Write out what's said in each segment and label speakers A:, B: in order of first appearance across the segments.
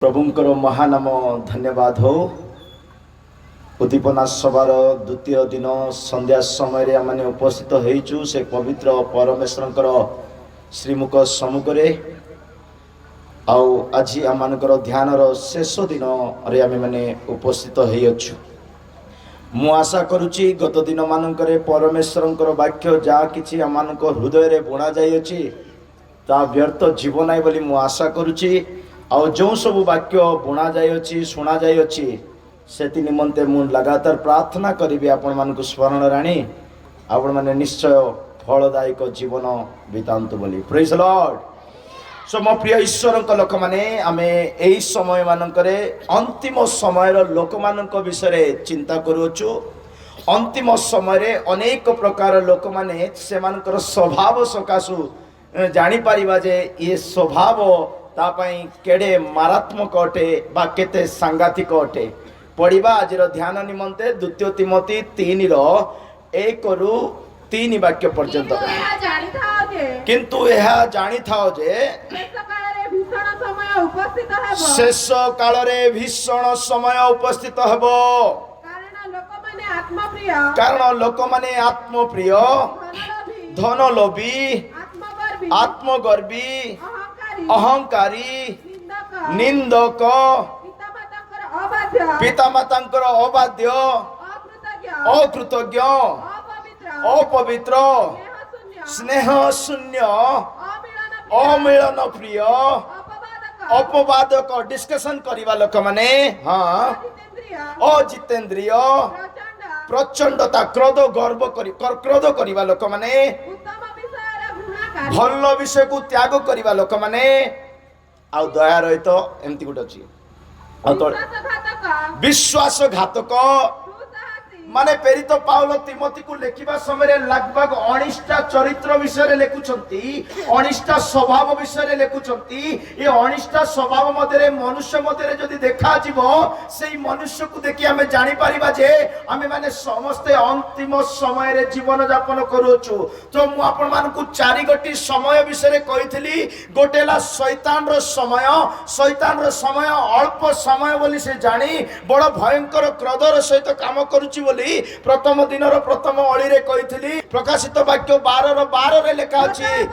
A: प्रभुंकर महानाम धन्यवाद हो। उद्दीपना सभार द्वितीय दिन संध्या समय आम उपस्थित होइचु से पवित्र परमेश्वर श्रीमुख सम्मुखें। आज आम ध्यानर शेष दिन आम मैंने उपस्थित होइचु। मु आशा करुच्ची गत दिन मानक परमेश्वर वाक्य जहाँ कि आम हृदय बुणा जाइए ता व्यर्थ जीव ना बोली मु आशा करुच्ची। आउ जो सब वाक्य बुणा जाइए शुणा जाइए से निमंते मु लगातार प्रार्थना करी आपण मानक स्मरण राणी आपण माने निश्चय फलदायक जीवन बितांतु बोली। Praise Lord. सो मो प्रिय ईश्वर लोक मैंने आम यही समय मानकरे अंतिम समय लोक मान विषय चिंता करुचु। अंतिम समय अनेक प्रकार लोक माने से स्वभाव सकाशु जानी पारिबा जे ये स्वभाव तापाई केड़े मारात्मक अटे बा केते सांगातिक अटे। पढ़िबा आज ध्यान निमंते द्वितीय तिमोथी 3:1 रु 3 वाक्य पर्यंत। किंतु यह जानी थाओ जे शेष काल रे भीषण समय उपस्थित हेबो। कारण लोक माने आत्मप्रिय, धनलोभी, आत्मगर्वी, अहंकारी, निंदक, पितामातांकर अबाध्य, अकृतज्ञ, अपवित्र, स्नेह शून्य, अमिलन प्रिय, अपवादक डिस्कशन करिवा लोक माने हाँ अजितेंद्रिय, प्रचंडता, क्रोध गर्व क्रोध करिवा लोक माने, भल विषय को त्याग करिवा लोक माने, आ दया रहित एमती गोटे अछि विश्वासघातक माने प्रेरित पाउल तिमोथी को लेखिबा समय लगभग 19टा चरित्र विषय लेखुचंती, 19टा स्वभाव विषय लेखुचंती। ये 19टा स्वभाव मध्य मनुष्य मध्य जदि देखा जीवो सेई मनुष्य को देखि आमे जानि परिबा जे आमे माने समस्त अंतिम समय रे जीवन यापन करूछु। तो मु आपन मान को चारि गोटी समय विषय कहितली। गोटेला शैतान रो समय, शैतान रो समय अल्प समय बोली से जानी बड़ भयंकर क्रोधर सहित काम करूची बोली प्रथम दिन प्रथम अली रे कही। प्रकाशित वाक्य 12:12 रे लिखा अछि,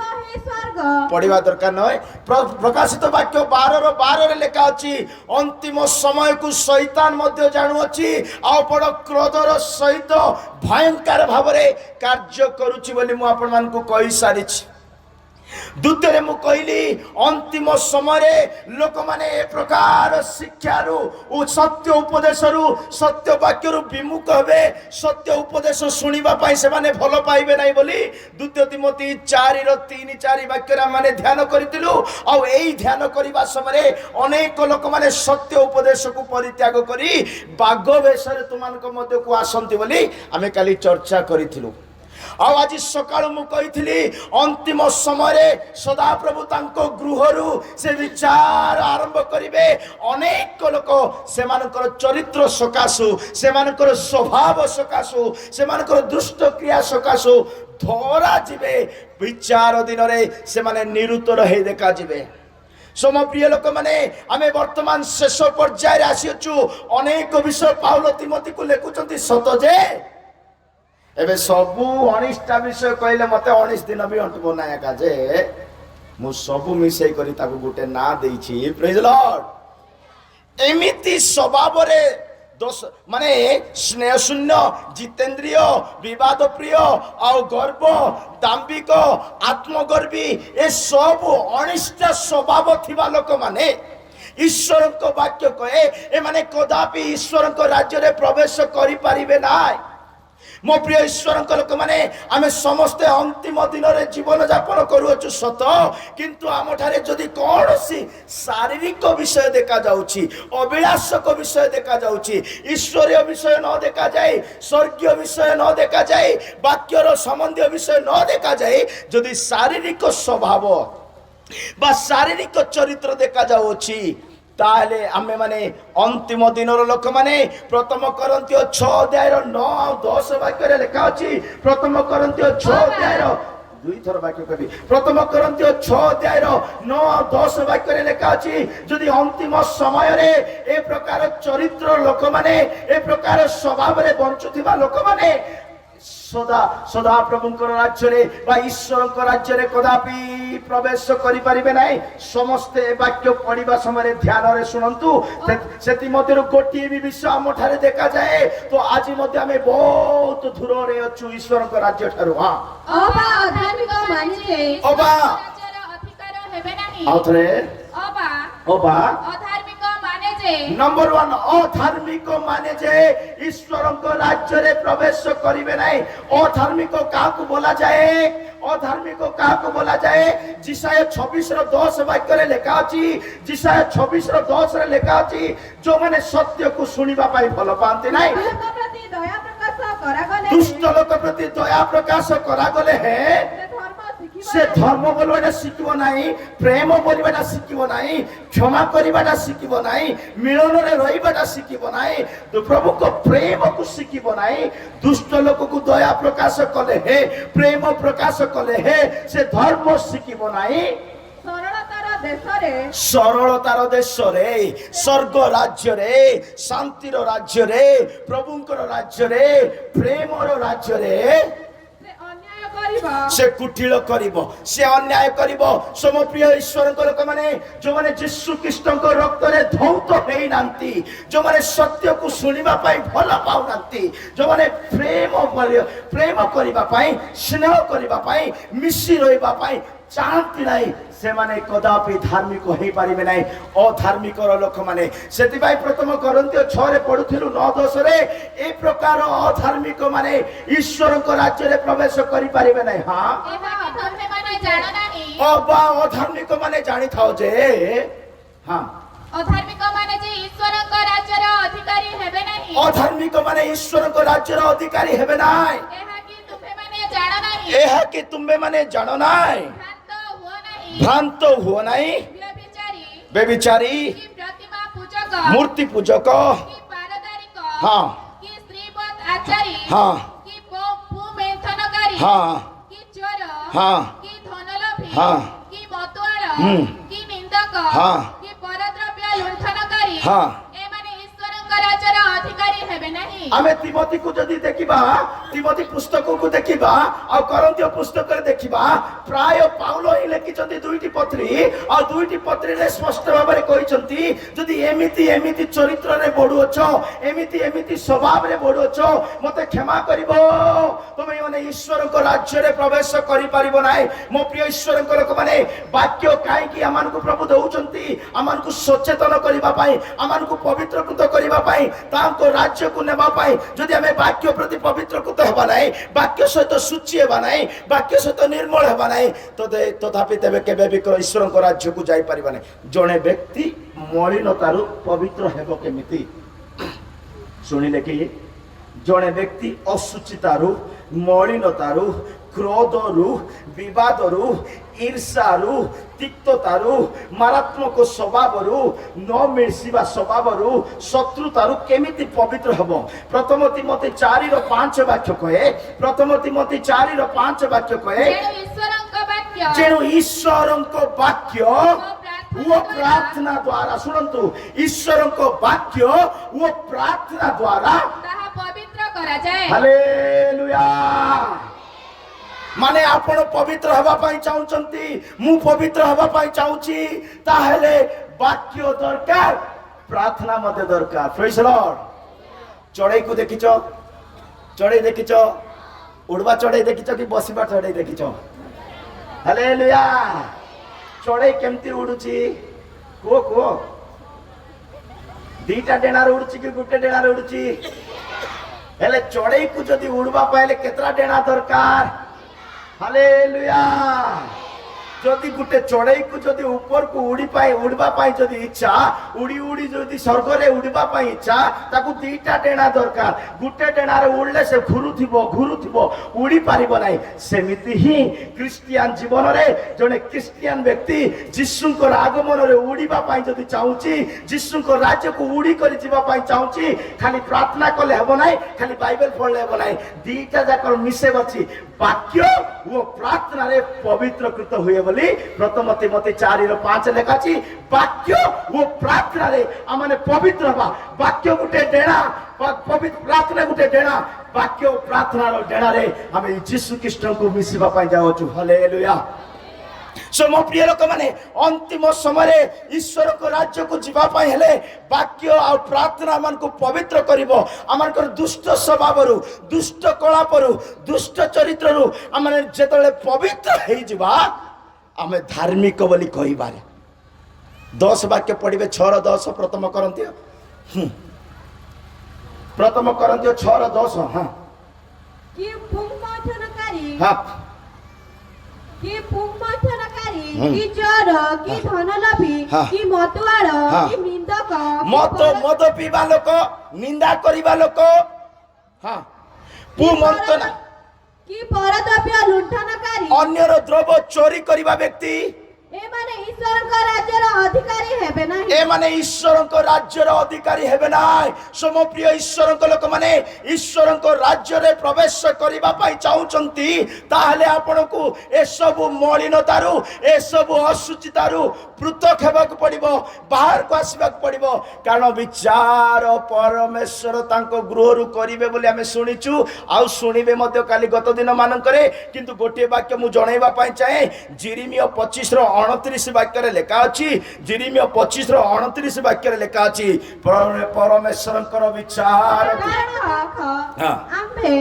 A: पढ़िबा दरकार नय। प्रकाशित वाक्य 12:12 रे लिखा अछि, अंतिम समय को शैतान मध्य जानु अछि आ बड़ क्रोधर सहित भयंकर भाव रे कार्य करूची बोली मु आपन मान को कहि सारिछि। द्वितीय मु कहली अंतिम समय लोक माने ए प्रकार शिक्षारू सत्य उपदेशरू सत्य वाक्यरू विमुख हेबे। सत्य उपदेश सुनिबा पाई से माने भल पाइबे नाही बोली द्वितीय तिमोथी 4:3-4 वाक्य माने ध्यान करितिलु। आ एई ध्यान करिबा समय अनेक लोक माने सत्य उपदेश को परित्याग करी बाग वेशरे तुमानक मध्य को आसंती बोली आमे काली चर्चा करितिलु। आज सकाळ मु कही अंतिम समय सदा प्रभु तांको गृहरु से विचार आरंभ करिवे। अनेक लोक सेमानकर चरित्र सकाशु, सेमानकर स्वभाव सकाशु, सेमानकर दुष्ट क्रिया सकाशु धरा जिवे। विचार दिन रे से माने निरुत्तर हे देखा जिवे। सम प्रिय लोक माने आमे वर्तमान शेष पर्याय आसीछु। अनेक विषय पाउल तिमोथी को लेखुचंती सत जे एबे सबु 19टा विषय कहले मते 19 दिन भी अंटबो ना एका जे मु सबु मिसै करी ताको गुटे ना देइछि। Praise Lord. एमिति स्वभाव रे दोष माने स्नेह शून्य, जितेंद्रिय, विवाद प्रिय आ गर्व, दाम्भिक, आत्मगर्वी ए सब 19टा स्वभाव थिबा लोक माने ईश्वर को वाक्य कहे ए माने कदापि ईश्वर को राज्य रे प्रवेश करि पारिबे नाय। मो प्रिय ईश्वर लोक माने आमे समस्त अंतिम दिन रे जीवन यापन करूछु सत, किंतु आम ठारे जदि कौनसी शारीरिक विषय देखा जाउछि, अभिलाषक विषय देखा जाउछि, ईश्वरीय विषय न देखा जाए, स्वर्गीय विषय न देखा जाए, वाक्यर संबंधी विषय न देखा जाए, जदि शारीरिक स्वभाव बा शारीरिक चरित्र देखा जाउछि ताले आमे माने अंतिम दिन लोक माने प्रथम करंतिय 6:9 और 10 वाक्य रे लिखा अछि। प्रथम करंतिय 6:9 ଦୁଇଥର ବାକ୍ୟ କହିବି। ପ୍ରଥମ କରନ୍ତୀୟ 6 ଅଧ୍ୟାୟର 9 ଆଉ 10 ବାକ୍ୟରେ ଲେଖା ଅଛି, ଯଦି ଅନ୍ତିମ ସମୟରେ ଏ ପ୍ରକାର ଚରିତ୍ର ଲୋକମାନେ, ଏ ପ୍ରକାର ସ୍ୱଭାବରେ ବଞ୍ଚୁଥିବା ଲୋକମାନେ ସଦା ସଦା ପ୍ରଭୁଙ୍କର ରାଜ୍ୟରେ ବା ଈଶ୍ୱରଙ୍କ ରାଜ୍ୟରେ କଦାପି ପ୍ରବେଶ କରିପାରିବେ ନାହିଁ। ସମସ୍ତେ ଏ ବାକ୍ୟ ପଢିବା ସମୟରେ ଧ୍ୟାନରେ ଶୁଣନ୍ତୁ। ସେଥିମଧ୍ୟରୁ ଗୋଟିଏ ବି ବିଷୟ ଆମ ଠାରେ ଦେଖାଯାଏ, ତ ଆଜି ମଧ୍ୟ ଆମେ ବହୁତ ଦୂରରେ ଅଛୁ ଈଶ୍ୱରଙ୍କ ରାଜ୍ୟ ଠାରୁ। ଆଉ ଥରେ नंबर 1 अधार्मिक माने जे ईश्वरଙ୍କ राज्य प्रवेश करिवे नाही। अधार्मिक काकू बोला जाए, अधार्मिक काकू बोला जाए, जिसाया 26:10 वाक्य रे लिखा अछि, जिसाया 26:10 रे लिखा अछि, जो माने सत्य को सुनिबा पाई भलो पांती नाही, दुष्ट लोक प्रति दया प्रकाश करा गले है, से धर्म बोलवाटा शिखिब नाही, प्रेम बोलवाटा शिखिब नाही, क्षमा करवाटा शिखिब नाही, मिलन रे रहिबाटा शिखिब नाही, तो प्रभु को प्रेम को शिखिब नाही, दुष्ट लोक को दया प्रकाश कले है, प्रेम प्रकाश कले है, से धर्म शिखिब नाही। सरलतार देश रे, स्वर्ग राज्य रे, शांतिर राज्य रे, प्रभुंकर राज्य रे, प्रेमर राज्य रे से कुटिल करिवो, से अन्याय करिवो। सम प्रिय ईश्वर लोक माने जो माने यीशु ख्रीष्ट रक्त रे धौत हेई नांती, जो माने सत्य को सुनिबा पाई भला पाउ नांती, जो माने प्रेम करिबा पाई, स्नेह करिबा पाई, मिसी रहिबा पाई चाहती नहीं, से माने कदापि धार्मिक होई पारिबे नहीं। अधार्मिक लोक माने सेति भाई प्रथम करन्तीय 6 रे पढुथिलु 9-10 रे ए प्रकार अधार्मिक माने ईश्वर को राज्य रे प्रवेश करि पारिबे नहीं। हां एहा अधर्मिक माने जानो नाही, अबा अधार्मिक माने जानि थाओ जे, हां अधार्मिक माने जे ईश्वर को राज्य रे अधिकारी हेबे नहीं, अधार्मिक माने ईश्वर को राज्य रे अधिकारी हेबे नाही। एहा कि तुमे माने जानो नाही, एहा कि तुमे माने जानो नाही, भ्रांत हुआ नहीं, व्यभिचारी, मूर्ति पूजक, हाँ, हाँ, हाँ, हाँ, हाँ, हाँ, हाँ, आमे तिमोथी को जदि देखिबा, तिमोथी पुस्तक को देखिबा आ करन्तीय पुस्तक रे देखिबा, प्राय पाउलो ही लिखिचंती दुईटी पत्री आ दुईटी पत्री रे स्पष्ट भाव रे कहिचंती, जदि एमिति एमिति चरित्र रे बडुअछो, एमिति एमिति स्वभाव रे बडुअछो, मते क्षमा करिवो, तुमे माने ईश्वर को राज्य रे प्रवेश करि परिबो नाही। मो प्रिय ईश्वर को लोक माने वाक्य काई कि आमान को प्रभु दउचंती, आमान को सचेतन करिबा पाई, आमान को पवित्रकृत करिबा पाई, तांको राज्य को नेबा पाई। जदि हमें वाक्य प्रति पवित्रकृत हेबा नाही, वाक्य सहित शुचि हेबा नाही, वाक्य सहित निर्मल हेबा नाही, तो तथापि तेबे केबे भी ईश्वर को राज्य को जाई परिबा नाही। जणे व्यक्ति मलिनतारु पवित्र हेबो केमिति सुनिले कि, जणे व्यक्ति अशुचितारु, मलिनतारु, क्रोधरु, विवादरु, ईर्षारु, तिक्ततारु, मारात्मक स्वभावरु, न मिलसिबा स्वभावरु, शत्रुतारु केमिति पवित्र हबो। प्रथम तिमोथी 4:5 वाक्य कहे, प्रथम तिमोथी 4:5 वाक्य कहे, जेनु ईश्वरंको वाक्य वो प्रार्थना द्वारा, सुनंतु ईश्वरंको वाक्य वो प्रार्थना द्वारा ताहा पवित्र करा जाए। हालेलुया। माने आपण पवित्र हवा पाई चाहुचंती, मु पवित्र हवा पाई चाहुची, ताहेले वाक्य दरकार, प्रार्थना मते दरकार। Praise the Lord. चढ़ई को देखिचो, चढ़ई देखिचो, उड़वा चढ़ई देखिचो कि बसिबा चढ़ई देखिचो? हालेलुया। चढ़ई केमती उडुची को को, दीटा डेणार उडुची कि गुटे डेणार उडुची? हेले चढ़ई को जदी उड़वा पाइले केतरा डेना दरकार? हालेलुया। যদি গোটে চড়াই কু যদি উপরকু উড়বা পাই যদি ইচ্ছা উড়ি উড়ি যদি স্বর্গরে উড়বা পাই ইচ্ছা তাকে দুইটা ডেଣା দরকার গোটে ডেଣାরে উড়লে সে ঘুরুথিব উড়ি পারিব নাই সেমিতি হি খ্রিস্টিয়ান জীবନରେ জনে খ্রিস্টিয়ান ব্যক্তি যিশুଙ୍କର আগমନରେ উড়িবা পাই যদি চাହୁଛି যিশুଙ୍କ ରାଜ୍ୟକୁ ଉଡି କରି ଯିବା ପାଇଁ ଚାହୁଁଛି ଖାଲି ପ୍ରାର୍ଥନା କଲେ ହେବ ନାହିଁ ଖାଲି ବାଇବେଲ ପଢିଲେ ହେବ ନାହିଁ ଦିଟା ଯାକର ମିଶେଇ ଅଛି ବାକ୍ୟ ଓ ପ୍ରାର୍ଥନାରେ ପବିତ୍ରକୃତ ହୁଏ ବୋଲି ପ୍ରଥମ ତିମୋଥୀ 4:5 ଲେଖା ଅଛି ବାକ୍ୟ ଓ ପ୍ରାର୍ଥନାରେ ଆମେ ପବିତ୍ର ହେବା ବାକ୍ୟ ଗୋଟେ ଡେଣା ପବିତ୍ର ପ୍ରାର୍ଥନା ଗୋଟେ ଡେଣା ବାକ୍ୟ ଓ ପ୍ରାର୍ଥନାର ଡେଣାରେ ଆମେ ଯୀଶୁ ଖ୍ରୀଷ୍ଟଙ୍କୁ ମିଶିବା ପାଇଁ ଯାଉଛୁ ହାଲେଲୁୟା ମୋ ପ୍ରିୟ ଲୋକମାନେ ଅନ୍ତିମ ସମୟରେ ଈଶ୍ୱରଙ୍କ ରାଜ୍ୟକୁ ଯିବା ପାଇଁ ହେଲେ ବାକ୍ୟ ଆଉ ପ୍ରାର୍ଥନା ଆମକୁ ପବିତ୍ର କରିବ ଆମଙ୍କର ଦୁଷ୍ଟ ସ୍ୱଭାବରୁ ଦୁଷ୍ଟ କଳାପରୁ ଦୁଷ୍ଟ ଚରିତ୍ରରୁ ଆମେ ଯେତେବେଳେ ପବିତ୍ର ହେଇଯିବା ଆମେ ଧାର୍ମିକ ବୋଲି କହିବାରେ 10 ବାକ୍ୟ ପଢିବେ 6:10 ପ୍ରଥମ କରନ୍ତିୟ 6:10 ହଁ
B: କି ପୁଙ୍ଗମଠନକାରୀ
A: ହଁ
B: କି ପୁଙ୍ଗମଠନକାରୀ କି ଚୋର କି ଧନଲୋଭୀ କି ମତୁଆଳ କି ନିନ୍ଦକ
A: ମଦ ପିଇବା ଲୋକ ନିନ୍ଦା କରିବା ଲୋକ ହଁ ପୁମନ୍ତନା
B: କି ପରଦ୍ରବ୍ୟ ଲୁଣ୍ଠନକାରୀ
A: ଅନ୍ୟର ଦ୍ରବ୍ୟ ଚୋରି କରିବା ବ୍ୟକ୍ତି
B: ଏମାନେ ଈଶ୍ୱରଙ୍କ ରାଜ୍ୟର ଅଧିକାରୀ ହେବେ ନାହିଁ
A: ଏମାନେ ଈଶ୍ୱରଙ୍କ ରାଜ୍ୟର ଅଧିକାରୀ ହେବେ ନାହିଁ ସମ ପ୍ରିୟ ଈଶ୍ୱରଙ୍କ ଲୋକମାନେ ଈଶ୍ୱରଙ୍କ ରାଜ୍ୟରେ ପ୍ରବେଶ କରିବା ପାଇଁ ଚାହୁଁଛନ୍ତି ତାହେଲେ ଆପଣଙ୍କୁ ଏସବୁ ମଳିନତାରୁ ଏସବୁ ଅଶୁଚିତାରୁ ପୃଥକ ହେବାକୁ ପଡିବ ବାହାରକୁ ଆସିବାକୁ ପଡିବ କାରଣ ବିଚାର ପରମେଶ୍ୱର ତାଙ୍କ ଗୃହରୁ କରିବେ ବୋଲି ଆମେ ଶୁଣିଛୁ ଆଉ ଶୁଣିବେ ମଧ୍ୟ କାଲି ଗତ ଦିନ ମାନଙ୍କରେ କିନ୍ତୁ ଗୋଟିଏ ବାକ୍ୟ ମୁଁ ଜଣାଇବା ପାଇଁ ଚାହେଁ ଜିରିମିୟ 25:29 ବାକ୍ୟରେ ଲେଖା ଅଛି ଜିରିମିୟ 25:29 ବାକ୍ୟରେ ଲେଖା ଅଛି ପରମେଶ୍ୱରଙ୍କର ବିଚାର
B: ଆମ୍ଭେ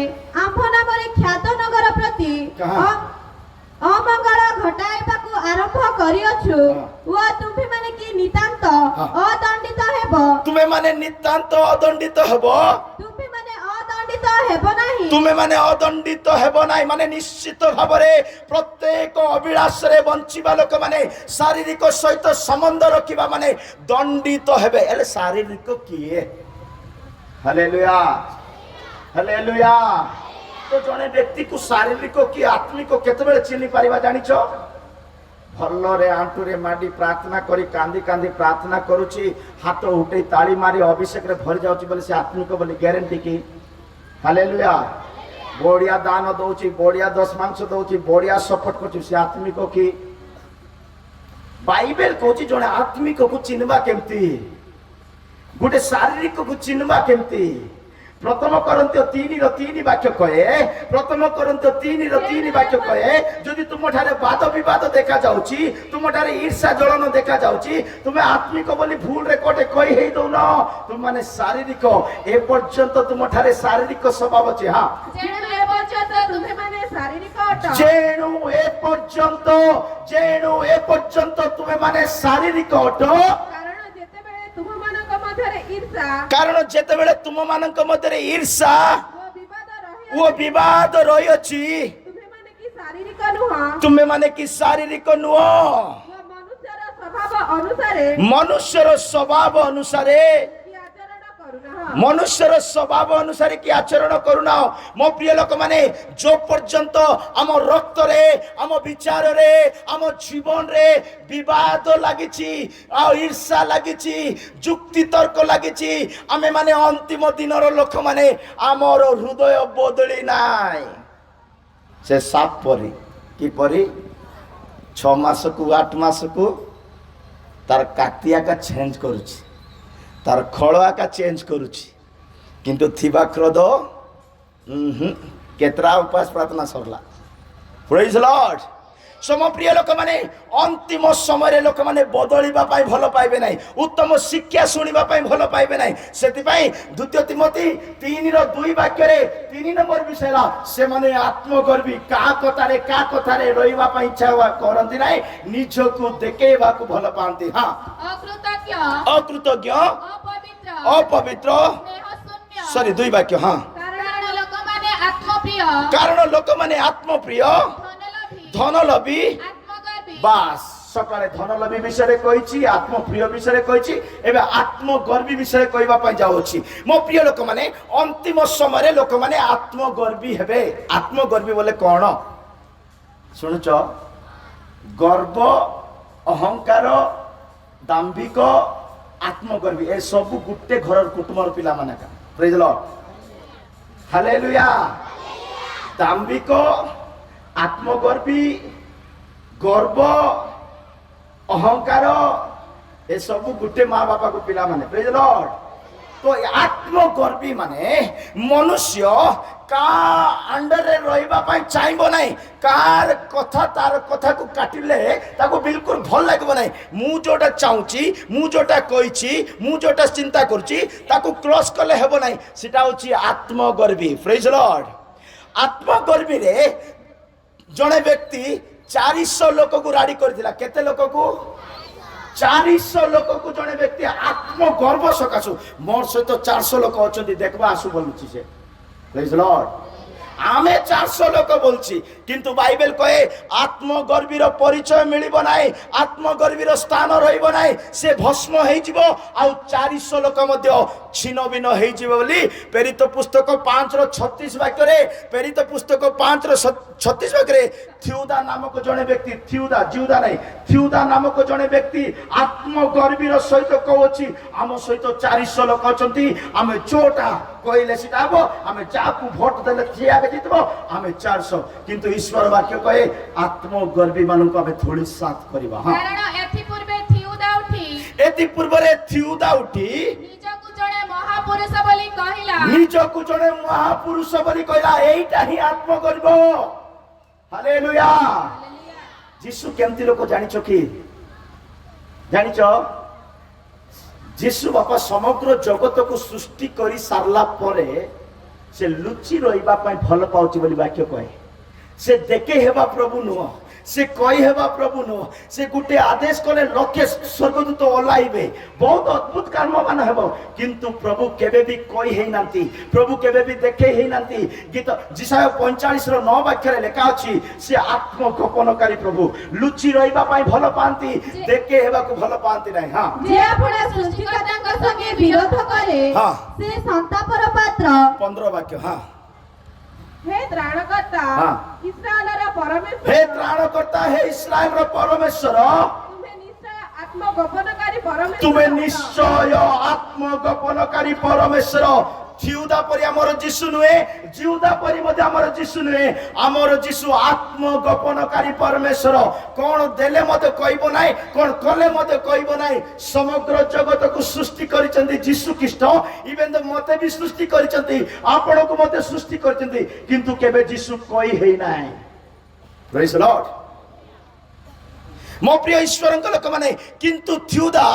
B: ଆମ୍ଭ ନାମରେ ଖ୍ୟାତ ନଗର ପ୍ରତି ଅମଙ୍ଗଳ ଘଟାଇବାକୁ ଆରମ୍ଭ କରିଅଛୁ ଓ ତୁମ୍ଭେମାନେ କି ନିତାନ୍ତ ଅଦଣ୍ଡିତ ହେବ
A: ତୁମେମାନେ ନିତାନ୍ତ ଅଦଣ୍ଡିତ ହେବ
B: ତୁମ୍ଭେମାନେ ଅଦଣ୍ଡିତ ହେବ ନାହିଁ
A: ତୁମେମାନେ ଅଦଣ୍ଡିତ ହେବ ନାହିଁ ମାନେ ନିଶ୍ଚିତ ଭାବରେ ପ୍ରତ୍ୟେକ ଅଭିଳାଷରେ ବଞ୍ଚିବା ଲୋକମାନେ ଶାରୀରିକ ସହିତ ସମ୍ବନ୍ଧ ରଖିବା ମାନେ ଦଣ୍ଡିତ ହେବେ ହେଲେ ଶାରୀରିକ କିଏ ହାଲେଲୁୟା ହାଲେଲୁୟା ତ ଜଣେ ବ୍ୟକ୍ତିକୁ ଶାରୀରିକ କି ଆତ୍ମିକ କେତେବେଳେ ଚିହ୍ନି ପାରିବା ଜାଣିଛ ଭଲରେ ଆଣ୍ଠୁରେ ମାଡି ପ୍ରାର୍ଥନା କରି କାନ୍ଦି କାନ୍ଦି ପ୍ରାର୍ଥନା କରୁଛି ହାତ ଉଠେଇ ତାଳି ମାରି ଅଭିଷେକରେ ଭରି ଯାଉଛି ବୋଲି ସେ ଆତ୍ମିକ ବୋଲି ଗ୍ୟାରେଣ୍ଟି କି ହାଲେଲୁୟା ବଢିଆ ଦାନ ଦଉଛି ବଢିଆ ଦଶମାଂଶ ଦଉଛି ବଢିଆ ସପୋର୍ଟ କରୁଛି ସେ ଆତ୍ମିକ କି ବାଇବେଲ କହୁଛି ଜଣେ ଆତ୍ମିକକୁ ଚିହ୍ନିବା କେମିତି ଗୋଟେ ଶାରୀରିକକୁ ଚିହ୍ନିବା କେମିତି ପ୍ରଥମ କରନ୍ତିୟ 3:3 ବାକ୍ୟ କହେ ପ୍ରଥମ କରନ୍ତିୟ 3:3 ବାକ୍ୟ କହେ ଯଦି ତୁମଠାରେ ବାଦ ବିବାଦ ଦେଖାଯାଉଛି ତୁମଠାରେ ଈର୍ଷା ଜଳନ ଦେଖାଯାଉଛି ତୁମେ ଆତ୍ମିକ ବୋଲି ଭୁଲରେ କୋଟେ କହି ହେଇ ଦଉନ ତୁମମାନେ ଶାରୀରିକ ଏପର୍ଯ୍ୟନ୍ତ ତୁମଠାରେ ଶାରୀରିକ ସ୍ୱଭାବ ଅଛି ହଁ
B: ଯେଣୁ
A: ଏପର୍ଯ୍ୟନ୍ତ ତୁମେମାନେ ଶାରୀରିକ ଅଟ କାରଣ ଯେତେବେଳେ ତୁମମାନଙ୍କ ମଧ୍ୟରେ ଈର୍ଷା ଓ ବିବାଦ ରହିଅଛି ତୁମେମାନେ କି ଶାରୀରିକ ନୁହଁ ମନୁଷ୍ୟର ସ୍ୱଭାବ ଅନୁସାରେ ମନୁଷ୍ୟର ସ୍ୱଭାବ ଅନୁସାରେ କି ଆଚରଣ କରୁନାହ ମୋ ପ୍ରିୟ ଲୋକମାନେ ଯୋଉ ପର୍ଯ୍ୟନ୍ତ ଆମ ରକ୍ତରେ ଆମ ବିଚାରରେ ଆମ ଜୀବନରେ ବିବାଦ ଲାଗିଛି ଆଉ ଈର୍ଷା ଲାଗିଛି ଯୁକ୍ତି ତର୍କ ଲାଗିଛି ଆମେ ମାନେ ଅନ୍ତିମ ଦିନର ଲୋକମାନେ ଆମର ହୃଦୟ ବଦଳି ନାହିଁ ସେ ସାପ ପରି କିପରି 6 ମାସକୁ 8 ମାସକୁ ତାର କାଟିଆକା ଚେଞ୍ଜ କରୁଛି ତାର ଖଳ ଆକା ଚେଞ୍ଜ କରୁଛି କିନ୍ତୁ ଥିବା କ୍ରୋଧ କେତେଟା ଉପାସ ପ୍ରାର୍ଥନା ସରିଲା ପ୍ରେଜ୍ ଲର୍ଡ ସମ ପ୍ରିୟ ଲୋକମାନେ ଅନ୍ତିମ ସମୟରେ ଲୋକମାନେ ବଦଳିବା ପାଇଁ ଭଲ ପାଇବେ ନାହିଁ ଉତ୍ତମ ଶିକ୍ଷା ଶୁଣିବା ପାଇଁ ଭଲ ପାଇବେ ନାହିଁ ସେଥିପାଇଁ ଦ୍ୱିତୀୟ ତିମୋଥୀ 3:2 ବାକ୍ୟରେ 3 ନମ୍ବର ବିଷୟ ହେଲା ସେମାନେ ଆତ୍ମଗର୍ବୀ କାହା କଥାରେ ରହିବା ପାଇଁ ଇଚ୍ଛା କରନ୍ତି ନାହିଁ ନିଜକୁ ଦେଖେଇବାକୁ ଭଲ ପାଆନ୍ତି ହଁ ଅକୃତଜ୍ଞ ଅପବିତ୍ର ସରି 2 ବାକ୍ୟ ହଁ କାରଣ ଲୋକମାନେ ଆତ୍ମପ୍ରିୟ ଧନଲୋଭୀ বাস সকালে ধনলভী বিষয়ে কইছি, আত্মপ্রিয় বিষয়ে কইছি, এবে আত্মগর্বী বিষয়ে কইবা পাই যাଉଛି। ମୋ প্রিয় ଲୋକମାନେ ଅନ୍ତିମ ସମୟରେ ଲୋକମାନେ ଆତ୍ମଗର୍ବୀ ହେବେ। ଆତ୍ମଗର୍ବୀ ବୋଲେ କ'ଣ ଶୁଣୁଛ? ଗର୍ବ, ଅହଙ୍କାର, ଦାମ୍ଭିକ, ଆତ୍ମଗର୍ବୀ ଏ ସବୁ ଗୋଟେ ଘରର କୁଟୁମ୍ବର ପିଲାମାନେ କା। ପ୍ରେଜ୍ ଦ ଲର୍ଡ, ହାଲେଲୁୟା। ଦାମ୍ଭିକ, ଆତ୍ମଗର୍ବୀ, ଗର୍ବ, ଅହଙ୍କାର ଏ ସବୁ ଗୋଟେ ମା ବାପାକୁ ପିଲାମାନେ। ପ୍ରେଜ୍ ଦ ଲର୍ଡ। তো আত্মগর্বী মানে মনুষ্য কা আন্ডারে রহিবা পাই চাইব নাই, কার কথা তার কথাকু কাটিলে তাকে বিলকুল ভাল লাগবে নাই। মু যেটা চাহুছি, মু যেটা কইছি, মু যেটা চিন্তা করছি তাকে ক্রস কলে হব নাই, সেটা হচ্ছে আত্মগর্বী। Praise the lord. আত্মগর্বী রে জনে ব্যক্তি 400 লোকକୁ রাড়ি করেছিল। কেতে লোকକୁ? 400 লোকକୁ জনে ব্যক্তি আত্মগর্ব সকাশু। মোর সহিত 400 লোক অଛନ୍ତି, দেখবা আসু বলছি সে। Praise the Lord. আমি 400 লোক বলছি, কিন্তু বাইবেল কয়ে আত্মগর্বীর পরিচয় মিলিব নাই, আত্মগর্বীর স্থান রহিব নাই, সে ভস্ম হয়েযিব। আউ 400 লোক মধ্য ছিন্ন ভিন্ন হয়েযিব বলি প্রেরিত পুস্তক 5:36 বাক্যরে, প্রেরিত পুস্তক 5:36 বাক্যরে থিউদা নামক জনে ব্যক্তি, থিউদা জিউদা নাই, থিউদা নামক জনে ব্যক্তি আত্মগর্বীর সহিত কହୁଛି ଆମ সহিত 400 লোক অଛନ୍ତି, ଆମେ ଯୋଟା କହିଲେ ସେଟା ହବ, ଆମେ ଯାହାକୁ ଭୋଟ ଦେଲେ ଠିଆ ଜିତିବ, ଆମେ 400। କିନ୍ତୁ ଈଶ୍ୱର ବାକ୍ୟ କହେ ଆତ୍ମଗର୍ବୀ ମାନଙ୍କୁ ଆମେ ଥୋଡ଼ି ସାଥ କରିବା।
C: କାରଣ ଏଥି ପୂର୍ବେ ଥିଉଦା ଉଠି,
A: ଏଥି ପୂର୍ବରେ ଥିଉଦା ଉଠି
C: ନିଜକୁ ଜଣେ ମହାପୁରୁଷ ବୋଲି କହିଲା।
A: ନିଜକୁ ଜଣେ ମହାପୁରୁଷ ବୋଲି କହିଲା। ଏଇଟା ହିଁ ଆତ୍ମଗର୍ବ। ହାଲେଲୁୟା। ଯୀଶୁ କେମିତି ଲୋକ ଜାଣିଛ କି? ଜାଣିଛ? ଯୀଶୁ ବାପା ସମଗ୍ର ଜଗତକୁ ସୃଷ୍ଟି କରି ସାରିଲା ପରେ ସେ ଲୁଚି ରହିବା ପାଇଁ ଭଲ ପାଉଛି ବୋଲି ବାକ୍ୟ କହେ। ସେ ଦେଖେ ହେବା ପ୍ରଭୁ ନୁହଁ, ସେ କହି ହେବା ପ୍ରଭୁ ନୁହଁ, ସେ ଗୋଟେ ଆଦେଶ କଲେ ଲକ୍ଷେ ସ୍ୱର୍ଗଦୂତ ଓହ୍ଲାଇବେ, ବହୁତ ଅଦ୍ଭୁତ କାମ ମାନ ହେବ, କିନ୍ତୁ ପ୍ରଭୁ କେବେ ବି କହି ହେଇନାହାନ୍ତି, ପ୍ରଭୁ କେବେ ବି ଦେଖେଇ ହେଇନାହାନ୍ତି। ଗୀତ ଯିଶାୟ 45:9 ବାକ୍ୟରେ ଲେଖା ଅଛି, ସେ ଆତ୍ମଗୋପନକାରୀ ପ୍ରଭୁ, ଲୁଚି ରହିବା ପାଇଁ ଭଲ ପାଆନ୍ତି, ଦେଖେ ହେବାକୁ ଭଲ ପାଆନ୍ତି ନାହିଁ। ହଁ,
B: ଯେ ଆପଣା ସୃଷ୍ଟିକର୍ତ୍ତାଙ୍କ ସଙ୍ଗେ ବିରୋଧ କରେ
A: ହଁ।
B: ସେ ସନ୍ତାପର ପାତ୍ର।
A: 15 ବାକ୍ୟ। ହଁ,
B: ହେ ତ୍ରାଣକର୍ତ୍ତା,
A: ହଁ।
B: ଇସ୍ରାଏଲର ପରମେଶ୍ୱର,
A: ହେ ତ୍ରାଣକର୍ତ୍ତା, ହେ ଇସ୍ରାଏଲର ପରମେଶ୍ୱର,
B: ତୁମେ ନିଶ୍ଚୟ ଆତ୍ମଗୋପନକାରୀ ପରମେଶ୍ୱର।
A: ତୁମେ ନିଶ୍ଚୟ ଆତ୍ମଗୋପନକାରୀ ପରମେଶ୍ୱର। ଥିଉଦା ପରି ଆମର ଯୀଶୁ ନୁହେଁ, ଜିଉଦା ପରି ମଧ୍ୟ ଆମର ଯୀଶୁ ନୁହେଁ, ଆମର ଯୀଶୁ ଆତ୍ମଗୋପନକାରୀ ପରମେଶ୍ୱର। କଣ ଦେଲେ ମତେ କହିବ ନାହିଁ, କଣ କଲେ ମତେ କହିବ ନାହିଁ। ସମଗ୍ର ଜଗତକୁ ସୃଷ୍ଟି କରିଛନ୍ତି ଯୀଶୁ ଖ୍ରୀଷ୍ଟ, ଇଭେନ୍ ତ ମତେ ବି ସୃଷ୍ଟି କରିଛନ୍ତି, ଆପଣଙ୍କୁ ମତେ ସୃଷ୍ଟି କରିଛନ୍ତି, କିନ୍ତୁ କେବେ ଯୀଶୁ କହି ହେଇନାହିଁ। ପ୍ରେଜ୍ ଦ ଲର୍ଡ। ମୋ ପ୍ରିୟ ଈଶ୍ୱରଙ୍କ ଲୋକମାନେ, କିନ୍ତୁ ଥିଉଦା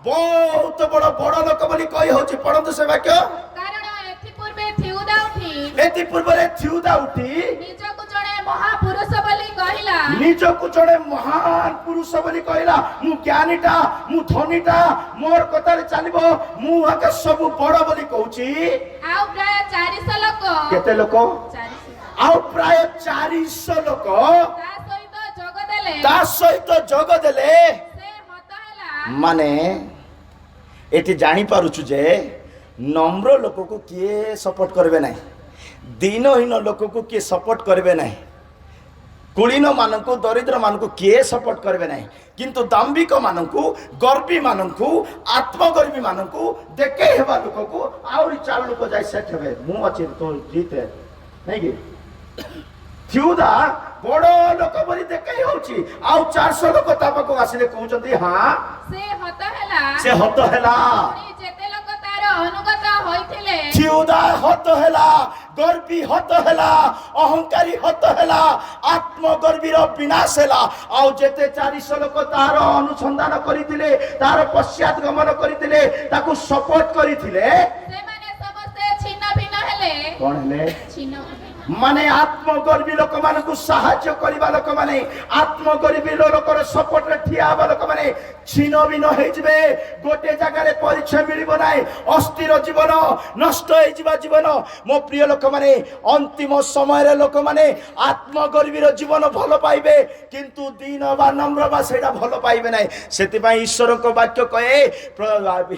A: ବହୁତ ବଡ଼ ବଡ଼ ଲୋକ ବୋଲି କହି ହଉଛି। ପଢନ୍ତୁ ସେ ବାକ୍ୟ।
C: କାରଣ ଏଥି ପୂର୍ବେ ଥିଉଦା ଉଠି,
A: ଏଥି ପୂର୍ବରେ ଥିଉଦା ଉଠି
C: ନିଜକୁ ଜଣେ ମହାପୁରୁଷ ବୋଲି କହିଲା।
A: ନିଜକୁ ଜଣେ ମହାନ ପୁରୁଷ ବୋଲି କହିଲା। ମୁଁ ଜ୍ଞାନୀଟା, ମୁଁ ଧନୀଟା, ମୋର କଥାରେ ଚାଲିବ, ମୁଁ ଆକା ସବୁ ବଡ଼ ବୋଲି କହୁଛି।
C: ଆଉ ପ୍ରାୟ 400 ଲୋକ,
A: କେତେ ଲୋକ?
C: 400
A: ଆଉ ପ୍ରାୟ 400 ଲୋକ
C: ତା ସହିତ ଯୋଗ ଦେଲେ।
A: ତା ସହିତ ଯୋଗ ଦେଲେ।
C: ସେ ମତ ହେଲା,
A: ମାନେ ଏଠି ଜାଣିପାରୁଛୁ ଯେ নম্র ଲୋକକୁ କିଏ ସପୋର୍ଟ କରିବେ ନାହିଁ, ଦିନହୀନ ଲୋକକୁ କିଏ ସପୋର୍ଟ କରିବେ ନାହିଁ, କୁଳୀନ ମାନଙ୍କୁ, ଦରିଦ୍ର ମାନଙ୍କୁ କିଏ ସପୋର୍ଟ କରିବେ ନାହିଁ, କିନ୍ତୁ ଦାମ୍ଭିକ ମାନଙ୍କୁ, ଗର୍ବୀ ମାନଙ୍କୁ, ଆତ୍ମଗର୍ବୀ ମାନଙ୍କୁ, ଦେଖେଇ ହେବା ଲୋକକୁ ଆହୁରି 4 ଲୋକ ଯାଇ ସେଟ୍ ହେବେ। ମୁଁ ଅଛି ତ ଜିତେ ନାଇଁ କି? ଥିଉଦା ବଡ଼ ଲୋକ ବୋଲି ଦେଖେଇ ହଉଛି, ଆଉ 400 ଲୋକ ତା ପାଖକୁ ଆସିଲେ କହୁଛନ୍ତି ହଁ
C: ସେ ହତ ହେଲା।
A: ସେ ହତ ହେଲା।
C: ପୁଣି ଯେତେ ଲୋକ ତାର ଅନୁଗତ ହୋଇଥିଲେ,
A: ଥିଉଦା ହତ ହେଲା, ଗର୍ବୀ ହତ ହେଲା, ଅହଙ୍କାରୀ ହତ ହେଲା, ଆତ୍ମଗର୍ବୀର ବିନାଶ ହେଲା। ଆଉ ଯେତେ 400 ଲୋକ ତାର ଅନୁସନ୍ଧାନ କରିଥିଲେ, ତାର ପଶ୍ଚାତ ଗମନ କରିଥିଲେ, ତାକୁ ସପୋର୍ଟ କରିଥିଲେ,
C: ସେମାନେ ସମସ୍ତେ ଛିନ୍ନ ଭିନ୍ନ ହେଲେ।
A: କଣ ହେଲେ
C: ଛିନ୍ନ
A: ମାନେ ଆତ୍ମଗର୍ବି ଲୋକମାନଙ୍କୁ ସାହାଯ୍ୟ କରିବା ଲୋକମାନେ, ଆତ୍ମଗର୍ବି ଲୋକର ସପୋର୍ଟରେ ଠିଆ ହେବା ଲୋକମାନେ ଛିନ୍ନ ଭିନ୍ନ ହେଇଯିବେ। ଗୋଟେ ଜାଗାରେ ପରିଚୟ ମିଳିବ ନାହିଁ, ଅସ୍ଥିର ଜୀବନ, ନଷ୍ଟ ହେଇଯିବା ଜୀବନ। ମୋ ପ୍ରିୟ ଲୋକମାନେ, ଅନ୍ତିମ ସମୟରେ ଲୋକମାନେ ଆତ୍ମଗର୍ବିର ଜୀବନ ଭଲ ପାଇବେ, କିନ୍ତୁ ଦୀନ ବା ନମ୍ର ବା ସେଇଟା ଭଲ ପାଇବେ ନାହିଁ। ସେଥିପାଇଁ ଈଶ୍ୱରଙ୍କ ବାକ୍ୟ କହେ,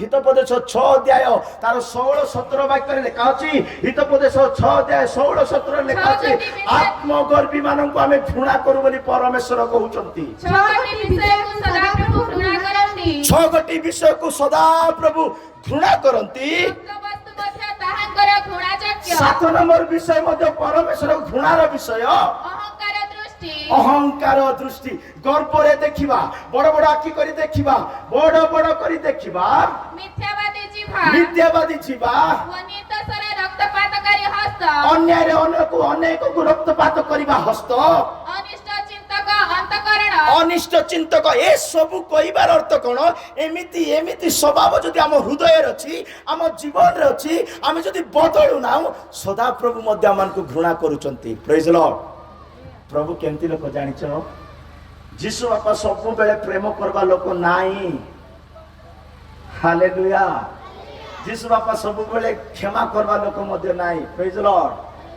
A: ହିତୋପଦେଶ 6 ଅଧ୍ୟାୟ ତାର 16-17 ବାକ୍ୟରେ ଲେଖା ଅଛି। ହିତୋପଦେଶ 6 ଅଧ୍ୟାୟ 16-17 ଲେଖା ଅଛି, ଆତ୍ମଗର୍ବି ମାନଙ୍କୁ ଆମେ ଘୃଣା କରୁ ବୋଲି ପରମେଶ୍ୱର କହୁଛନ୍ତି।
C: 6ଟି ବିଷୟକୁ ସଦାପ୍ରଭୁ ଘୃଣା କରନ୍ତି।
A: 6ଟି ବିଷୟକୁ ସଦାପ୍ରଭୁ ଘୃଣା କରନ୍ତି।
C: ଭକ୍ତ ବସ୍ତୁ ମଧ୍ୟ ତାହାଙ୍କର ଘୃଣାଯୋଗ୍ୟ।
A: 7 ନମ୍ବର ବିଷୟ ମଧ୍ୟ ପରମେଶ୍ୱର ଘୃଣାର ବିଷୟ,
C: ଅହଙ୍କାର ଦୃଷ୍ଟି।
A: ଅହଙ୍କାର ଦୃଷ୍ଟି। ଗର୍ବରେ ଦେଖିବା, ବଡ ବଡ ଆଖି କରି ଦେଖିବା, ବଡ ବଡ କରି ଦେଖିବା,
C: ମିଥ୍ୟାବାଦୀ ଜିହ୍ବା।
A: ମିଥ୍ୟାବାଦୀ ଯିବା,
C: ଓ ନିର୍ଦ୍ଦୋଷର ରକ୍ତପାତକାରୀ ହସ୍ତ।
A: ଅନ୍ୟାୟରେ ଅନେକକୁ ରକ୍ତପାତ କରିବା ହସ୍ତ,
C: ଅନିଷ୍ଟ ଚିନ୍ତକ ଅନ୍ତଃକରଣ।
A: ଅନିଷ୍ଟ ଚିନ୍ତକ। ଏ ସବୁ କହିବାର ଅର୍ଥ କଣ? ଏମିତି ସ୍ୱଭାବ ଯଦି ଆମ ହୃଦୟରେ ଅଛି, ଆମ ଜୀବନରେ ଅଛି, ଆମେ ଯଦି ବଦଳୁ ନାହୁଁ, ସଦାପ୍ରଭୁ ମଧ୍ୟ ଆମମାନଙ୍କୁ ଘୃଣା କରୁଛନ୍ତି। ପ୍ରେଜ୍ ଦ ଲର୍ଡ। ପ୍ରଭୁ କେମିତି ଲୋକ ଜାଣିଛ? ଯୀଶୁ ବାପା ସବୁବେଳେ ପ୍ରେମ କରିବା ଲୋକ ନାହିଁ। ହାଲେଲୁୟା। ଯୀଶୁ ବାପା ସବୁବେଳେ କ୍ଷମା କରିବା ଲୋକ ମଧ୍ୟ ନାହିଁ। ପ୍ରେଜ୍ ଦ ଲର୍ଡ।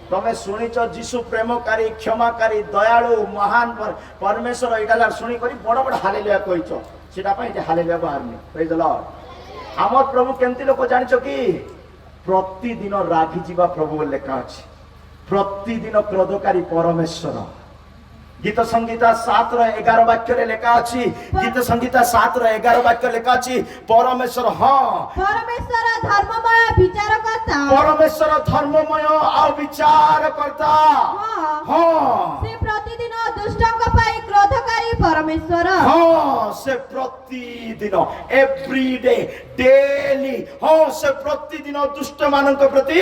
A: ତମେ ଶୁଣିଛ ଯୀଶୁ ପ୍ରେମକାରୀ, କ୍ଷମାକାରୀ, ଦୟାଳୁ, ମହାନ ପରମେଶ୍ୱର, ଏଇଟା ଶୁଣିକରି ବଡ ବଡ ହାଲେଲୁୟା କହିଛ। ସେଟା ପାଇଁ ଏଠି ହାଲେଲୁୟା ବାହାରୁନି। ପ୍ରେଜ୍ ଦ ଲର୍ଡ। ଆମର ପ୍ରଭୁ କେମିତି ଲୋକ ଜାଣିଛ କି? ପ୍ରତିଦିନ ରାଗିଯିବା ପ୍ରଭୁ ବୋଲି ଲେଖା ଅଛି। ପ୍ରତିଦିନ କ୍ରୋଧକାରୀ ପରମେଶ୍ୱର। ଗୀତ ସଂହିତା 7:11 ବାକ୍ୟରେ ଲେଖା ଅଛି। ଗୀତ ସଂହିତା 7:11 ବାକ୍ୟ ଲେଖା ଅଛି, ପରମେଶ୍ୱର
B: ପରମେଶ୍ୱର ଧର୍ମମୟ ବିଚାରକର୍ତ୍ତା।
A: ପରମେଶ୍ୱର ଧର୍ମମୟ ଆଉ ବିଚାରକର୍ତ୍ତା।
B: ସେ ପ୍ରତିଦିନ ଦୁଷ୍ଟଙ୍କ ପାଇଁ କ୍ରୋଧକାରୀ ପରମେଶ୍ୱର।
A: ସେ ପ୍ରତିଦିନ, ଏଭ୍ରିଡେ, ଡେଲି, ସେ ପ୍ରତିଦିନ ଦୁଷ୍ଟ ମାନଙ୍କ ପ୍ରତି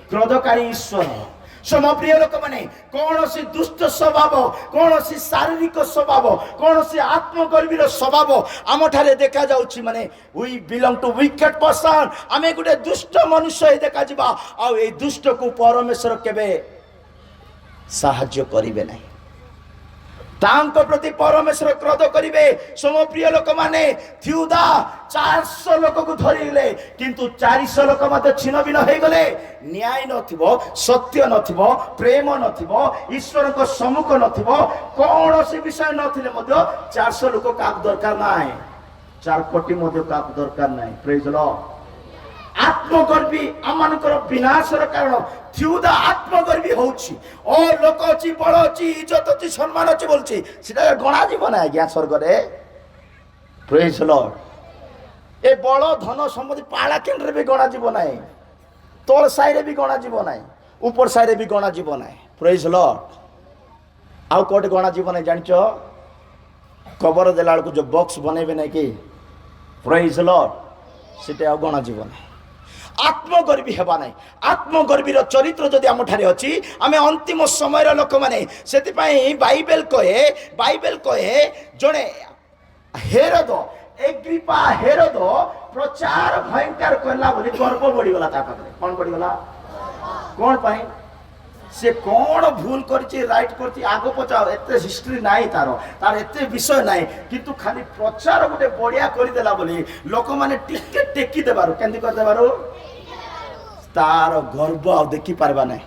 A: କ୍ରୋଧକାରୀ ଈଶ୍ୱର। ମୋ ପ୍ରିୟ ଲୋକମାନେ, କୌଣସି ଦୁଷ୍ଟ ସ୍ୱଭାବ, କୌଣସି ଶାରୀରିକ ସ୍ୱଭାବ, କୌଣସି ଆତ୍ମଗର୍ବିର ସ୍ୱଭାବ ଆମଠାରେ ଦେଖାଯାଉଛି ମାନେ we belong to wicked person, ଆମେ ଗୋଟେ ଦୁଷ୍ଟ ମନୁଷ୍ୟ ହେଇ ଦେଖାଯିବା। ଆଉ ଏଇ ଦୁଷ୍ଟକୁ ପରମେଶ୍ୱର କେବେ ସାହାଯ୍ୟ କରିବେ ନାହିଁ। ତାଙ୍କ ପ୍ରତି ପରମେଶ୍ୱର କ୍ରୋଧ କରିବେ। ମୋ ପ୍ରିୟ ଲୋକମାନେ, ଥିଉଦା 400 ଲୋକକୁ ଧରିଲେ, କିନ୍ତୁ 400 ଲୋକ ମଧ୍ୟ ଛିନ୍ନ ଭିନ୍ନ ହେଇଗଲେ। ନ୍ୟାୟ ନଥିବ, ସତ୍ୟ ନଥିବ, ପ୍ରେମ ନଥିବ, ଈଶ୍ୱରଙ୍କ ସମ୍ମୁଖ ନଥିବ, କୌଣସି ବିଷୟ ନଥିଲେ ମଧ୍ୟ 400 ଲୋକ କାହାକୁ ଦରକାର ନାହିଁ, 4 କୋଟି ମଧ୍ୟ କାହାକୁ ଦରକାର ନାହିଁ। ପ୍ରେଜ୍ ଦ ଲର୍ଡ। ଆତ୍ମଗର୍ବି ଆମମାନଙ୍କର ବିନାଶର କାରଣ। ଥିଉଦା ଆତ୍ମଗର୍ବି ହଉଛି, ଓ ଲୋକ ଅଛି, ବଳ ଅଛି, ଇଜ୍ଜତ ଅଛି, ସମ୍ମାନ ଅଛି ବୋଲଛି, ସେଟା ଗଣାଯିବ ନା ଆଜ୍ଞା ସ୍ୱର୍ଗରେ। ପ୍ରେଜ୍ ଦ ଲର୍ଡ। ଏ ବଳ, ଧନ, ସମ୍ପତ୍ତି ପାଳା କେନ୍ଦ୍ରରେ ବି ଗଣାଯିବ ନାହିଁ, ତଳ ସାହିରେ ବି ଗଣାଯିବ ନାହିଁ, ଉପର ସାହିରେ ବି ଗଣାଯିବ ନାହିଁ। ପ୍ରେଜ୍ ଦ ଲର୍ଡ। ଆଉ କୋଉଠି ଗଣାଯିବ ନାହିଁ ଜାଣିଛ? କବର ଦେଲା ବେଳକୁ ଯୋଉ ବକ୍ସ ବନେଇବେ ନାହିଁ କି, ପ୍ରେଜ୍ ଦ ଲର୍ଡ, ସେଟା ଆଉ ଗଣାଯିବ ନାହିଁ। ଆତ୍ମଗର୍ବି ହେବା ନାହିଁ। ଆତ୍ମଗର୍ବିର ଚରିତ୍ର ଯଦି ଆମଠାରେ ଅଛି, ଆମେ ଅନ୍ତିମ ସମୟର ଲୋକମାନେ। ସେଥିପାଇଁ ବାଇବେଲ କହେ ଜଣେ ହେରୋଦ, ଏଗ୍ରିପା ହେରୋଦ ପ୍ରଚାର ଭୟଙ୍କର କଲା ବୋଲି ଗର୍ବ ବଢିଗଲା ତା ପାଖରେ। କଣ ବଢିଗଲା? କଣ ପାଇଁ? ସେ କଣ ଭୁଲ କରିଛି, ରାଇଟ୍ କରିଛି, ଆଗ ପଚାର ଏତେ ହିଷ୍ଟ୍ରି ନାହିଁ, ତାର ଏତେ ବିଷୟ ନାହିଁ, କିନ୍ତୁ ଖାଲି ପ୍ରଚାର ଗୋଟେ ବଢିଆ କରିଦେଲା ବୋଲି ଲୋକମାନେ ଟିକେ ଟେକି ଦେବାରୁ, କେମିତି କରିଦେବାରୁ ତାର ଗର୍ବ ଆଉ ଦେଖି ପାରିବା ନାହିଁ।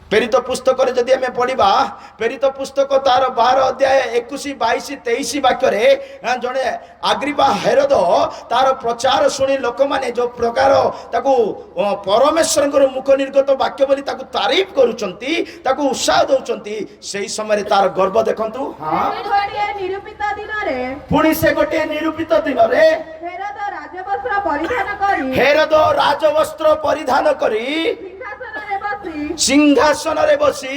A: ପ୍ରେରିତ ପୁସ୍ତକରେ ଯଦି ଆମେ ପଢିବା, ପ୍ରେରିତ ପୁସ୍ତକ ତାର 12 ଅଧ୍ୟାୟ 21, 22, 23 ବାକ୍ୟରେ ଜଣେ ଆଗ୍ରିପା ହେରୋଦ ତାର ପ୍ରଚାର ଶୁଣି ଲୋକମାନେ ଯୋଉ ପ୍ରକାର ତାକୁ ପରମେଶ୍ୱରଙ୍କର ମୁଖ ନିର୍ଗତ ବାକ୍ୟ ବୋଲି ତାକୁ ତାରିଫ କରୁଛନ୍ତି, ତାକୁ ଉତ୍ସାହ ଦଉଛନ୍ତି, ସେଇ ସମୟରେ ତାର ଗର୍ବ ଦେଖନ୍ତୁ। ପୁଣି ସେ ଗୋଟିଏ ନିରୂପିତ ଦିନରେ ହେରୋଦ ରାଜବସ୍ତ୍ର ପରିଧାନ କରି ସିଂହାସନରେ ବସି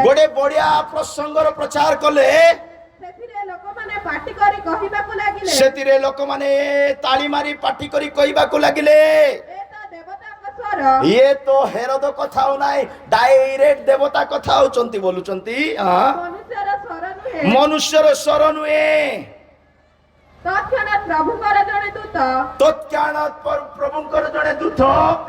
A: ଗୋଟେ ବଢିଆ ପ୍ରସଙ୍ଗର ପ୍ରଚାର କଲେ। ସେଥିରେ ଲୋକମାନେ ତାଳି ମାରି ପାଟି କରି କହିବାକୁ ଲାଗିଲେ, ଇଏ ତ ହେରୋଦ କଥା ହଉ ନାହିଁ, ଡାଇରେକ୍ଟ ଦେବତା କଥା ହଉଛନ୍ତି ବୋଲୁଛନ୍ତି, ମନୁଷ୍ୟର ସ୍ୱର ନୁହେଁ।
B: ତତ୍କ୍ଷଣାତ୍ ପ୍ରଭୁଙ୍କର ଜଣେ ଦୂତ
A: ତତ୍କ୍ଷଣାତ୍ ପ୍ରଭୁଙ୍କର ଜଣେ ଦୂତ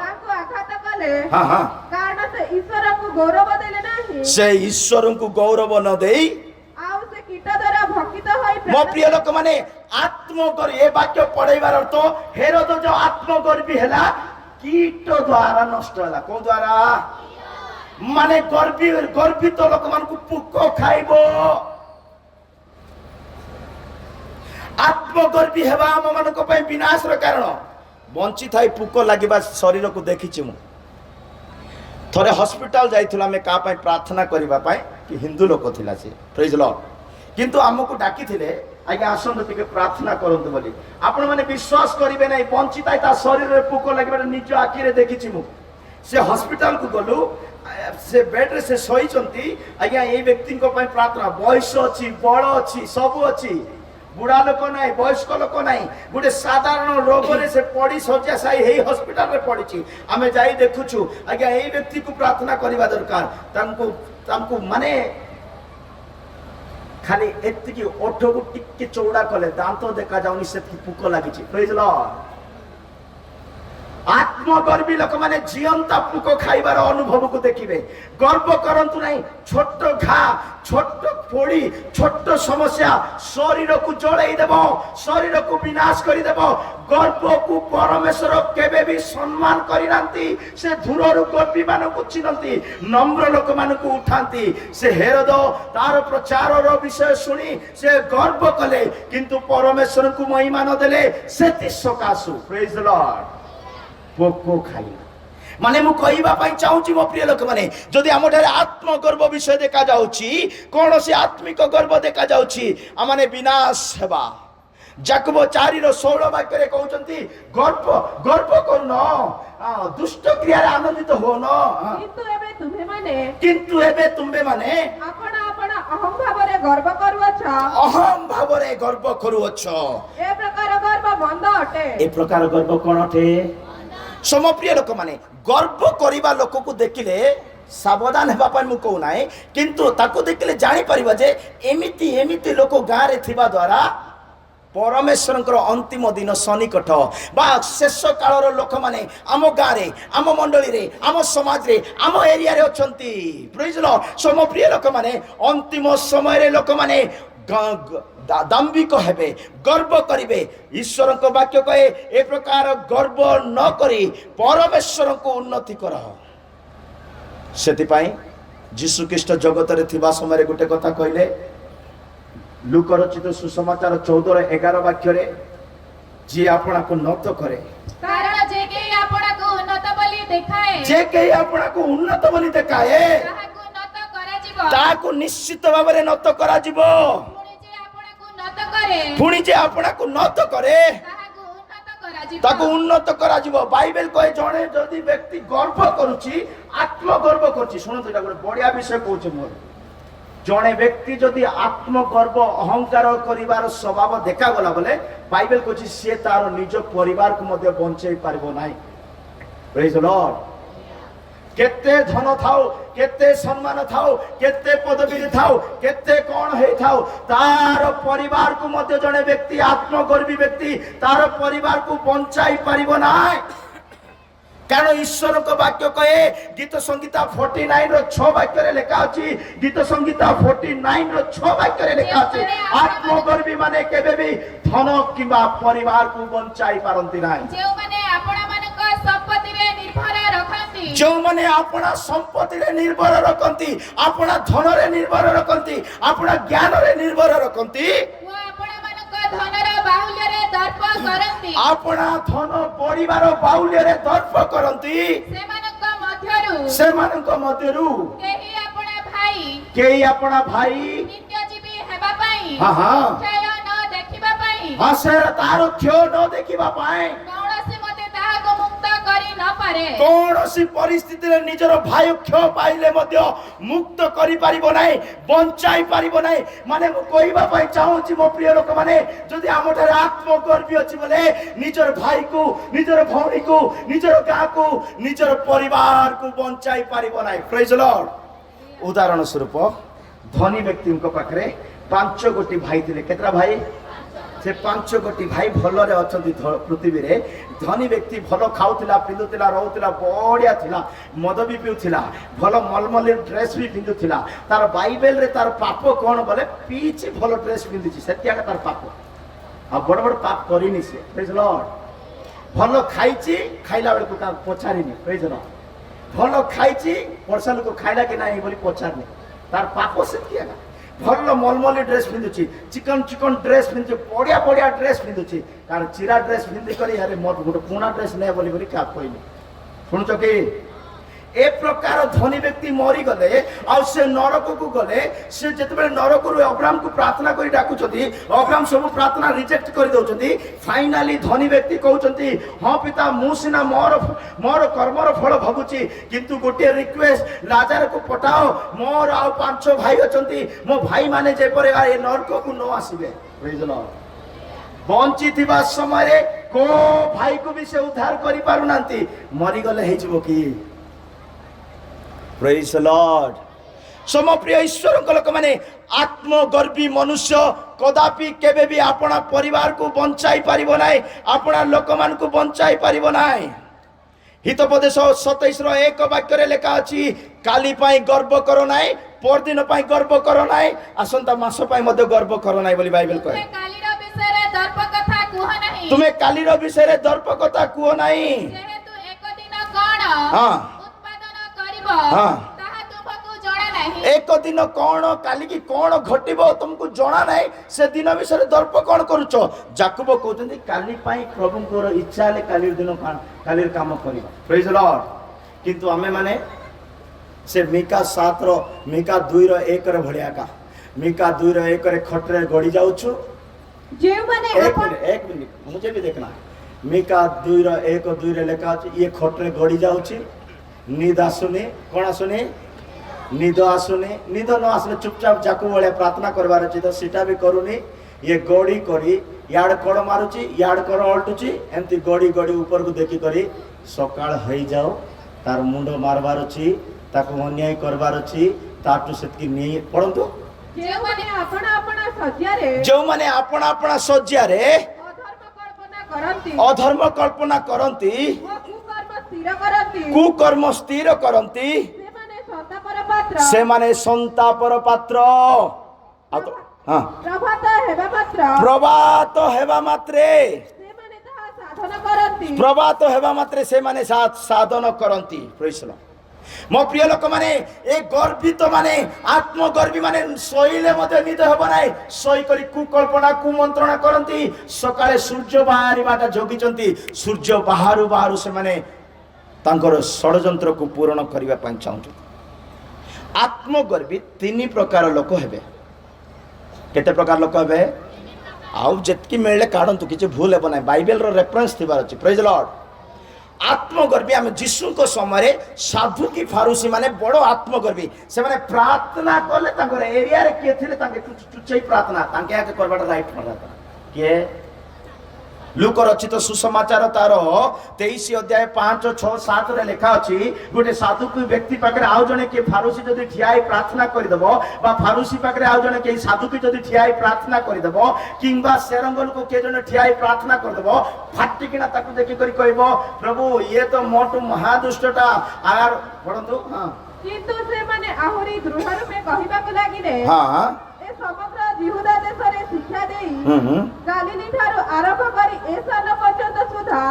B: ତାଙ୍କୁ ଆଘାତ କଲେ
A: ହଁ ହଁ
B: କାରଣ ସେ ଈଶ୍ୱରଙ୍କୁ ଗୌରବ ଦେଲେ ନାହିଁ
A: ସେ ଈଶ୍ୱରଙ୍କୁ ଗୌରବ ନ ଦେଇ
B: ଆଉ ସେ କୀଟ ଦ୍ୱାରା ଭକିତ ହୋଇ
A: ମୋ ପ୍ରିୟ ଲୋକମାନେ ଆତ୍ମଗର୍ବି ଏ ବାକ୍ୟ ପଢେଇବାର ଅର୍ଥ ହେରୋଦ ଯୋଉ ଆତ୍ମଗର୍ବି ହେଲା କୀଟ ଦ୍ୱାରା ନଷ୍ଟ ହେଲା କୋଉ ଦ୍ୱାରା ମାନେ ଗର୍ବିତ ଲୋକମାନଙ୍କୁ ପୋକ ଖାଇବ ଆତ୍ମଗର୍ବି ହେବା ଆମ ମାନଙ୍କ ପାଇଁ ବିନାଶର କାରଣ ବଞ୍ଚିଥାଇ ପୋକ ଲାଗିବା ଶରୀରକୁ ଦେଖିଛି ମୁଁ ଥରେ ହସ୍ପିଟାଲ ଯାଇଥିଲୁ ଆମେ କାହା ପାଇଁ ପ୍ରାର୍ଥନା କରିବା ପାଇଁ କି ହିନ୍ଦୁ ଲୋକ ଥିଲା ସେ ପ୍ରେଜ୍ ଲର୍ଡ କିନ୍ତୁ ଆମକୁ ଡାକିଥିଲେ ଆଜ୍ଞା ଆସନ୍ତୁ ଟିକେ ପ୍ରାର୍ଥନା କରନ୍ତୁ ବୋଲି ଆପଣମାନେ ବିଶ୍ୱାସ କରିବେ ନାହିଁ ବଞ୍ଚିଥାଏ ତା ଶରୀରରେ ପୋକ ଲାଗିବାର ନିଜ ଆଖିରେ ଦେଖିଛି ମୁଁ ସେ ହସ୍ପିଟାଲକୁ ଗଲୁ ସେ ବେଡରେ ସେ ଶୋଇଛନ୍ତି ଆଜ୍ଞା ଏଇ ବ୍ୟକ୍ତିଙ୍କ ପାଇଁ ପ୍ରାର୍ଥନା ବୟସ ଅଛି ବଳ ଅଛି ସବୁ ଅଛି ବୁଢା ଲୋକ ନାହିଁ ବୟସ୍କ ଲୋକ ନାହିଁ ଗୋଟେ ସାଧାରଣ ରୋଗରେ ସେ ପଡି ଶଯ୍ୟାଶାୟୀ ହେଇ ହସ୍ପିଟାଲରେ ପଡିଛି ଆମେ ଯାଇ ଦେଖୁଛୁ ଆଜ୍ଞା ଏଇ ବ୍ୟକ୍ତିକୁ ପ୍ରାର୍ଥନା କରିବା ଦରକାର ତାଙ୍କୁ ମାନେ ଖାଲି ଏତିକି ଓଠକୁ ଟିକେ ଚଉଡା କଲେ ଦାନ୍ତ ଦେଖାଯାଉନି ସେତିକି ପୋକ ଲାଗିଛି ପ୍ରେଜ୍ ଲର୍ଡ ଆତ୍ମଗର୍ବି ଲୋକମାନେ ଜିଅନ୍ତା ପୋକ ଖାଇବାର ଅନୁଭବକୁ ଦେଖିବେ ଗର୍ବ କରନ୍ତୁ ନାହିଁ ଛୋଟ ଘା ଛୋଟ ପୋଡି ଛୋଟ ସମସ୍ୟା ଶରୀରକୁ ଜଳେଇ ଦେବ ଶରୀରକୁ ବିନାଶ କରିଦେବ ଗର୍ବକୁ ପରମେଶ୍ୱର କେବେ ବି ସମ୍ମାନ କରିନାହାନ୍ତି ସେ ଦୂରରୁ ଗର୍ବି ମାନଙ୍କୁ ଚିହ୍ନନ୍ତି ନମ୍ର ଲୋକମାନଙ୍କୁ ଉଠାନ୍ତି ସେ ହେରୋଦ ତାର ପ୍ରଚାରର ବିଷୟ ଶୁଣି ସେ ଗର୍ବ କଲେ କିନ୍ତୁ ପରମେଶ୍ୱରଙ୍କୁ ମହିମା ନ ଦେଲେ ସେଥି ସକାଶୁ ପ୍ରେଜ୍ ଦ ଲର୍ଡ ପୋକ ଖାଇଲା ମାନେ ମୁଁ କହିବା ପାଇଁ ଚାହୁଁଛି ମୋ ପ୍ରିୟ ଲୋକମାନେ ଯଦି ଆମ ଠାରେ ଆତ୍ମଗର୍ବ ବିଷୟ ଦେଖାଯାଉଛି କୌଣସି ଆତ୍ମିକ ଗର୍ବ ଦେଖାଯାଉଛି ଆମମାନେ ବିନାଶ ହେବା ଯାକୋବ 4:16 ବାକ୍ୟରେ କହୁଛନ୍ତି ଗର୍ବ କରୁନ ଦୁଷ୍ଟ କ୍ରିୟାରେ ଆନନ୍ଦିତ ହୁଅନ କିନ୍ତୁ ଏବେ ତୁମେମାନେ
B: ଆପଣ ଅହଂ ଭାବରେ ଗର୍ବ କରୁଅଛ
A: ଅହଂ ଭାବରେ ଗର୍ବ କରୁଅଛ
B: ଏ ପ୍ରକାର ଗର୍ବ ବନ୍ଦ ଅଟେ
A: ଏ ପ୍ରକାର ଗର୍ବ କ'ଣ ଅଟେ ସମପ୍ରିୟ ଲୋକମାନେ ଗର୍ବ କରିବା ଲୋକକୁ ଦେଖିଲେ ସାବଧାନ ହେବା ପାଇଁ ମୁଁ କହୁନାହିଁ କିନ୍ତୁ ତାକୁ ଦେଖିଲେ ଜାଣିପାରିବା ଯେ ଏମିତି ଲୋକ ଗାଁରେ ଥିବା ଦ୍ୱାରା ପରମେଶ୍ୱରଙ୍କର ଅନ୍ତିମ ଦିନ ସନ୍ନିକଟ ବା ଶେଷ କାଳର ଲୋକମାନେ ଆମ ଗାଁରେ ଆମ ମଣ୍ଡଳୀରେ ଆମ ସମାଜରେ ଆମ ଏରିଆରେ ଅଛନ୍ତି ପ୍ରେଜ୍ ଦ ଲର୍ଡ ସମପ୍ରିୟ ଲୋକମାନେ ଅନ୍ତିମ ସମୟରେ ଲୋକମାନେ ଦାମ୍ଭିକ ହେବେ ଗର୍ବ କରିବେ ଈଶ୍ୱରଙ୍କ ବାକ୍ୟ କହେ ଏ ପ୍ରକାର ଗର୍ବ ନ କରି ପରମେଶ୍ୱରଙ୍କୁ ଉନ୍ନତି କର ସେଥିପାଇଁ ଯୀଶୁ ଖ୍ରୀଷ୍ଟ ଜଗତରେ ଥିବା ସମୟରେ ଗୋଟେ କଥା କହିଲେ ଲୁକ ରଚିତ ସୁସମାଚାର 14:11 ବାକ୍ୟରେ ଯିଏ ଆପଣଙ୍କୁ ନତ କରେ
C: କାରଣ ଯେ କେହି ଆପଣଙ୍କୁ ଉନ୍ନତ ବୋଲି ଦେଖାଏ
A: ତାହାକୁ ନିଶ୍ଚିତ ଭାବରେ ନତ କରାଯିବ ପୁଣି ଯେ ଆପଣଙ୍କୁ ନତ କରେ ତାକୁ ଉନ୍ନତ କରାଯିବ ବାଇବେଲ କହେ ଜଣେ ଯଦି ବ୍ୟକ୍ତି ଗର୍ବ କରୁଛି ଆତ୍ମଗର୍ବ କରୁଛି ଶୁଣନ୍ତୁ ଏଇଟା ଗୋଟେ ବଢିଆ ବିଷୟ କହୁଛି ମୁଁ ଜଣେ ବ୍ୟକ୍ତି ଯଦି ଆତ୍ମଗର୍ବ ଅହଙ୍କାର କରିବାର ସ୍ୱଭାବ ଦେଖାଗଲା ବୋଲେ ବାଇବେଲ କହୁଛି ସିଏ ତାର ନିଜ ପରିବାରକୁ ମଧ୍ୟ ବଞ୍ଚେଇ ପାରିବ ନାହିଁ ପ୍ରେଜ୍ ଦ ଲର୍ଡ କେତେ ଧନ ଥାଉ କେତେ ସମ୍ମାନ ଥାଉ କେତେ ପଦବୀ ଥାଉ କେତେ କଣ ହେଇଥାଉ ତାର ପରିବାରକୁ ମଧ୍ୟ ଜଣେ ବ୍ୟକ୍ତି ଆତ୍ମଗର୍ବି ବ୍ୟକ୍ତି ତାର ପରିବାରକୁ ବଞ୍ଚାଇ ପାରିବ ନାହିଁ କାରଣ ଈଶ୍ୱରଙ୍କ ବାକ୍ୟ କହେ ଗୀତ ସଂହିତା 49:6 ବାକ୍ୟରେ ଲେଖା ଅଛି ଗୀତ ସଂହିତା 49:6 ବାକ୍ୟରେ ଲେଖା ଅଛି ଆତ୍ମଗର୍ବି ମାନେ କେବେ ବି ଧନ କିମ୍ବା ପରିବାରକୁ ବଞ୍ଚାଇ ପାରନ୍ତି ନାହିଁ ଯେଉଁମାନେ ଆପଣା ସମ୍ପତ୍ତିରେ ନିର୍ଭର ରଖନ୍ତି ଆପଣା ଧନରେ ନିର୍ଭର ରଖନ୍ତି ଆପଣା ଜ୍ଞାନରେ ନିର୍ଭର ରଖନ୍ତି ଆପଣା ଧନ ବଢିବାର ବାହୁଲ୍ୟରେ ଦର୍ପ କରନ୍ତି ସେମାନଙ୍କ ମଧ୍ୟରୁ କେହି ଆପଣା ଭାଇ ତାର କ୍ଷୟ ନ ଦେଖିବା ପାଇଁ କୌଣସି ପରିସ୍ଥିତିରେ ନିଜର ଭାଇ କ୍ଷୟ ପାଇଲେ ମଧ୍ୟ ମୁକ୍ତ କରିପାରିବ ନାହିଁ ବଞ୍ଚାଇ ପାରିବ ନାହିଁ ମାନେ ମୁଁ କହିବା ପାଇଁ ଚାହୁଁଛି ମୋ ପ୍ରିୟ ଲୋକମାନେ ଯଦି ଆମଠାରେ ଆତ୍ମଗର୍ବି ଅଛି ବୋଲେ ନିଜର ଭାଇକୁ ନିଜର ଭଉଣୀକୁ ନିଜର ଗାଁକୁ ନିଜର ପରିବାରକୁ ବଞ୍ଚାଇ ପାରିବ ନାହିଁ ପ୍ରେଜ୍ ଦ ଲର୍ଡ ଉଦାହରଣ ସ୍ୱରୂପ ଧନୀ ବ୍ୟକ୍ତିଙ୍କ ପାଖରେ 5 ଗୋଟି ଭାଇ ଥିଲେ କେତେଟା ଭାଇ से 5 गोटी भाई भलरे अछंती पृथ्वी रे धनी व्यक्ति भल खाउथिला पिंदुथिला रहउथिला बढ़िया थिला मद भी पिउथिला भल मलमली ड्रेस भी पिंदुथिला तार बाइबल रे तार पाप कोन बोले पीछे भल ड्रेस पिंदुची सेतिया तार पाप आ बड़ बड़ पाप करिनी से प्रेज लॉर्ड भल खाइची खाइला बेल को तार पछारिनी प्रेज लॉर्ड भल खाइची वर्षा लोक खाइला कि नाही बोली पछारनी तार पाप सेतिया भल मलमली ड्रेस पिंधुची चिकन चिकन ड्रेस पिंधुची बढ़िया बढ़िया ड्रेस पिंधुची कार चिरा ड्रेस पिंधि करी अरे मोर गोटे पुणा ड्रेस ने बोली बोली क्या कहली शुणुच कि ए प्रकार धनी व्यक्ति मरी गले आ से नरक को गले से जतबे नरक रु अब्राहम को प्रार्थना करी डाकुचंती अब्राहम सब प्रार्थना रिजेक्ट कर दउचंती फाइनली धनी व्यक्ति कहउचंती हां पिता मु सिना मोर मोर कर्मर फल भगुची किंतु गोटे रिक्वेस्ट लाजर को पठाओ मोर आ 5 भाई अचंती मो भाई माने जे परे ए नरक को न आसीबे प्रेज लॉर्ड बंची थिबा समय को भाई को भी से उद्धार करि पारु नांती मरी गले हे जबो की प्रेज लॉर्ड समप्रिय ईश्वर लोक माने आत्मगर्वी मनुष्य कदापि केबे भी अपना परिवार को बंचाई पारिबो नाही अपना लोक मान को बंचाई पारिबो नाही हितोपदेश 27 रो 1 वाक्य रे लेखा अछि काली पाई गर्व करो नाही परदिन पाई गर्व करो नाही आसंता मास पाई मध्य गर्व करो नाही बोली बाइबल कहे
C: तुम्हें कालीर विषय रे दर्प कथा कुह नाही
A: तुमे कालीर विषय रे दर्प कथा कुह नाही
C: जेहेतु एक दिन कोन
A: हां
C: उत्पादन करिवो
A: हां
C: ताहा तुमको जणा नाही
A: एक दिन कौन काली की कौन घटिबो तुमको जणा नाही से दिन विषय दर्प कौन करूचो जाकुब कहउतंती काली पाई प्रभुଙ୍କର इच्छा ले काली दिन काली काम करिबा प्रेज लॉर्ड किंतु हमें माने से मिका 7 रो मिका 2 रो 1 रे भलिया का मिका 2 रो 1 रे खटरे गडी जाउछु
B: जे माने
A: एक मिनट मुझे भी देखना है मिका 2 रो 1 2 रे लेखा अछि ये खटरे गडी जाउछि निद आसुनी कोन आसुनी निद आसुनी निद न आसले चुपचाप जाकू वाले प्रार्थना करबार अछि तो सीटा भी करूनी ये गडी करी याड कड़ मारुची याड कड़ अल्टुची एमती गडी गडी ऊपर को देखि करी सकाळ होई जाओ तार मुंडो मारबार अछि ताको अन्याय करबार अछि ताटु सेतकी नै परंतु
B: जे माने अपना अपना सज्जा रे
A: जो माने अपना अपना सज्जा रे
B: अधर्म कल्पना करंती
A: कुकर्म स्थिर करंती से माने संतापर पात्र हां प्रभात हेबा मात्रे प्रभात हेबा मात्रे से माने साधन करंती प्रेज लॉर्ड मो प्रिय लोक माने ए गर्वित माने आत्मगर्वी माने सोइले मते निद हेबो नाही सोई करी कुकल्पना कुमंत्रणा करंती सकाळे सूर्य बाहरी बाटा जोगिचंती सूर्य बाहरु बाहरु से माने तांकर षडयंत्र को पूर्ण करिवा पई चाहू आत्मगर्वी 3 प्रकार लोक हेबे केते प्रकार लोक हेबे आउ जेतकी मिलले काढंतु किछ भूल हेबो नाही बाइबल रो रेफरेंस थिबार अछि प्रेज लॉर्ड आत्मगर्वी आम जीशु को समय साधु की फारूसी माने बड़ आत्मगर्वी से माने प्रार्थना कले तांकर एरिया रे के थिले तांके चुचई प्रार्थना तांके आके करबाटा राइट करता के लूक रचित सुसमाचार तार 23 अध्याय 5 6 7 रे लेखा अछि गोटे साधु को व्यक्ति पाकरे आउ जने के फारूसी जदी ठियाई प्रार्थना करि दबो बा फारूसी पाकरे आउ जने के साधु की जदी ठियाई प्रार्थना करि दबो किंबा सेरंगल को के जने ठियाई प्रार्थना कर दबो फाटी किना ताकू देखि करी कहबो प्रभु ये तो मोटू महादुष्टटा आर पढंतु हां
B: किंतु से माने आहुरी दृढ़ रूपे कहिबा को लागिले
A: हां
B: समग्र जिहुदा देश रे शिक्षा देई गालिली थारो आरंभ करी ए सन पर्यंत सुधा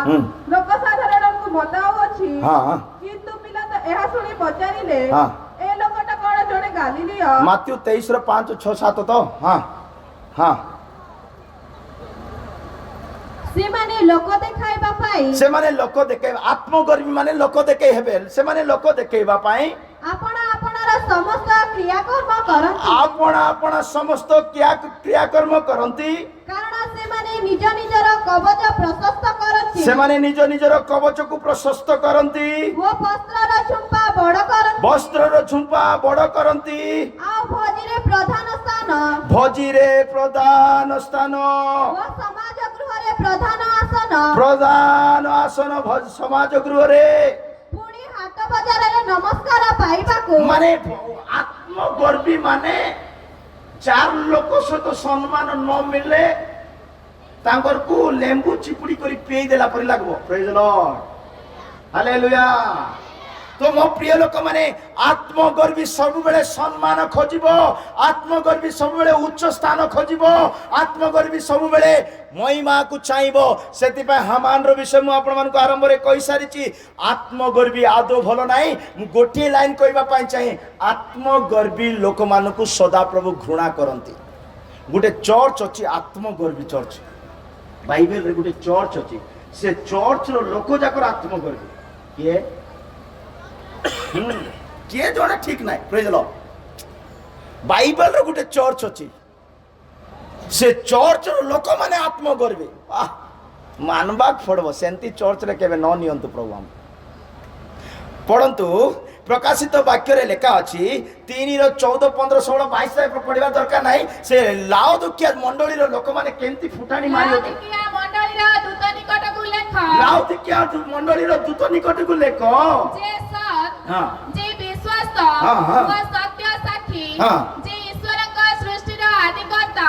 B: लोक साधारण को बताओ अछि किंतु पिला तो एहा सुनी पचारिले ए लोकटा कोन जने गालिलिया
A: मत्ती 23 रो 5 6 7 तो हां
B: से माने लोक देखाइबा पाई
A: से माने लोक देखे आत्मगर्वी माने लोक देखे हेबे से माने लोक देखेबा पाई
B: आपना आपनार समस्त क्रियाकर्म करंती
A: आपना आपना समस्त क्रियाकर्म करंती
B: कारण से माने निज निजर कवच प्रशस्त करंती
A: से माने निज निजर कवच को प्रशस्त करंती
B: वो वस्त्रर झुंपा बड़ करंती
A: वस्त्रर झुंपा बड़ करंती
B: आ भोजिरे प्रधान स्थान वो समाज गृह रे
A: प्रधान आसन समाज गृह रे
B: पुणी हाट बाजार रे नमस्कार पाइबा को
A: माने आत्मगर्वी माने चार लोक सहित सम्मान न मिले तांकर को लेंबू चिपुड़ी करी पेई देला परि लागबो प्रेज द लॉर्ड हालेलुया तो मो प्रिय लोक माने आत्मगर्वी सब बेले सम्मान खोजिबो आत्मगर्वी सब बेले उच्च स्थान खोजिबो आत्मगर्वी सब बेले महिमा को चाइबो सेति पे हामान रो विषय मु आपण मान को आरंभ रे कहि सारिची आत्मगर्वी आदो भलो नाही मु गोटी लाइन कहबा पई चाहि आत्मगर्वी लोक मान को सदा प्रभु घृणा करंती गोटे चर्च अछि आत्मगर्वी चर्च बाइबल रे गोटे चर्च अछि से चर्च रो लोक जाकर आत्मगर्वी के किए जोड़ा ठीक नाही प्रेज लॉर्ड बाइबल रो गोटे चर्च अछि से चर्च रो लोक माने आत्मगर्वी मानबा पड़बो सेंती चर्च रे केबे न नियंतु प्रभु हम पढ़ंतु प्रकाशित वाक्य रे लेखा अछि 3:14 15 16 22 पढ़िबा दरकार नाही से लाउदुकिया मंडली रो लोक माने केंती फुटाणी मारियो
C: लाउदुकिया मंडली रो दूत निकट को लेख
A: लाउदुकिया मंडली रो दूत निकट को लेख
C: जे सत
A: हां
C: जे विश्वस्त व सत्य साक्षी जे ईश्वर का सृष्टि रो आदिकर्ता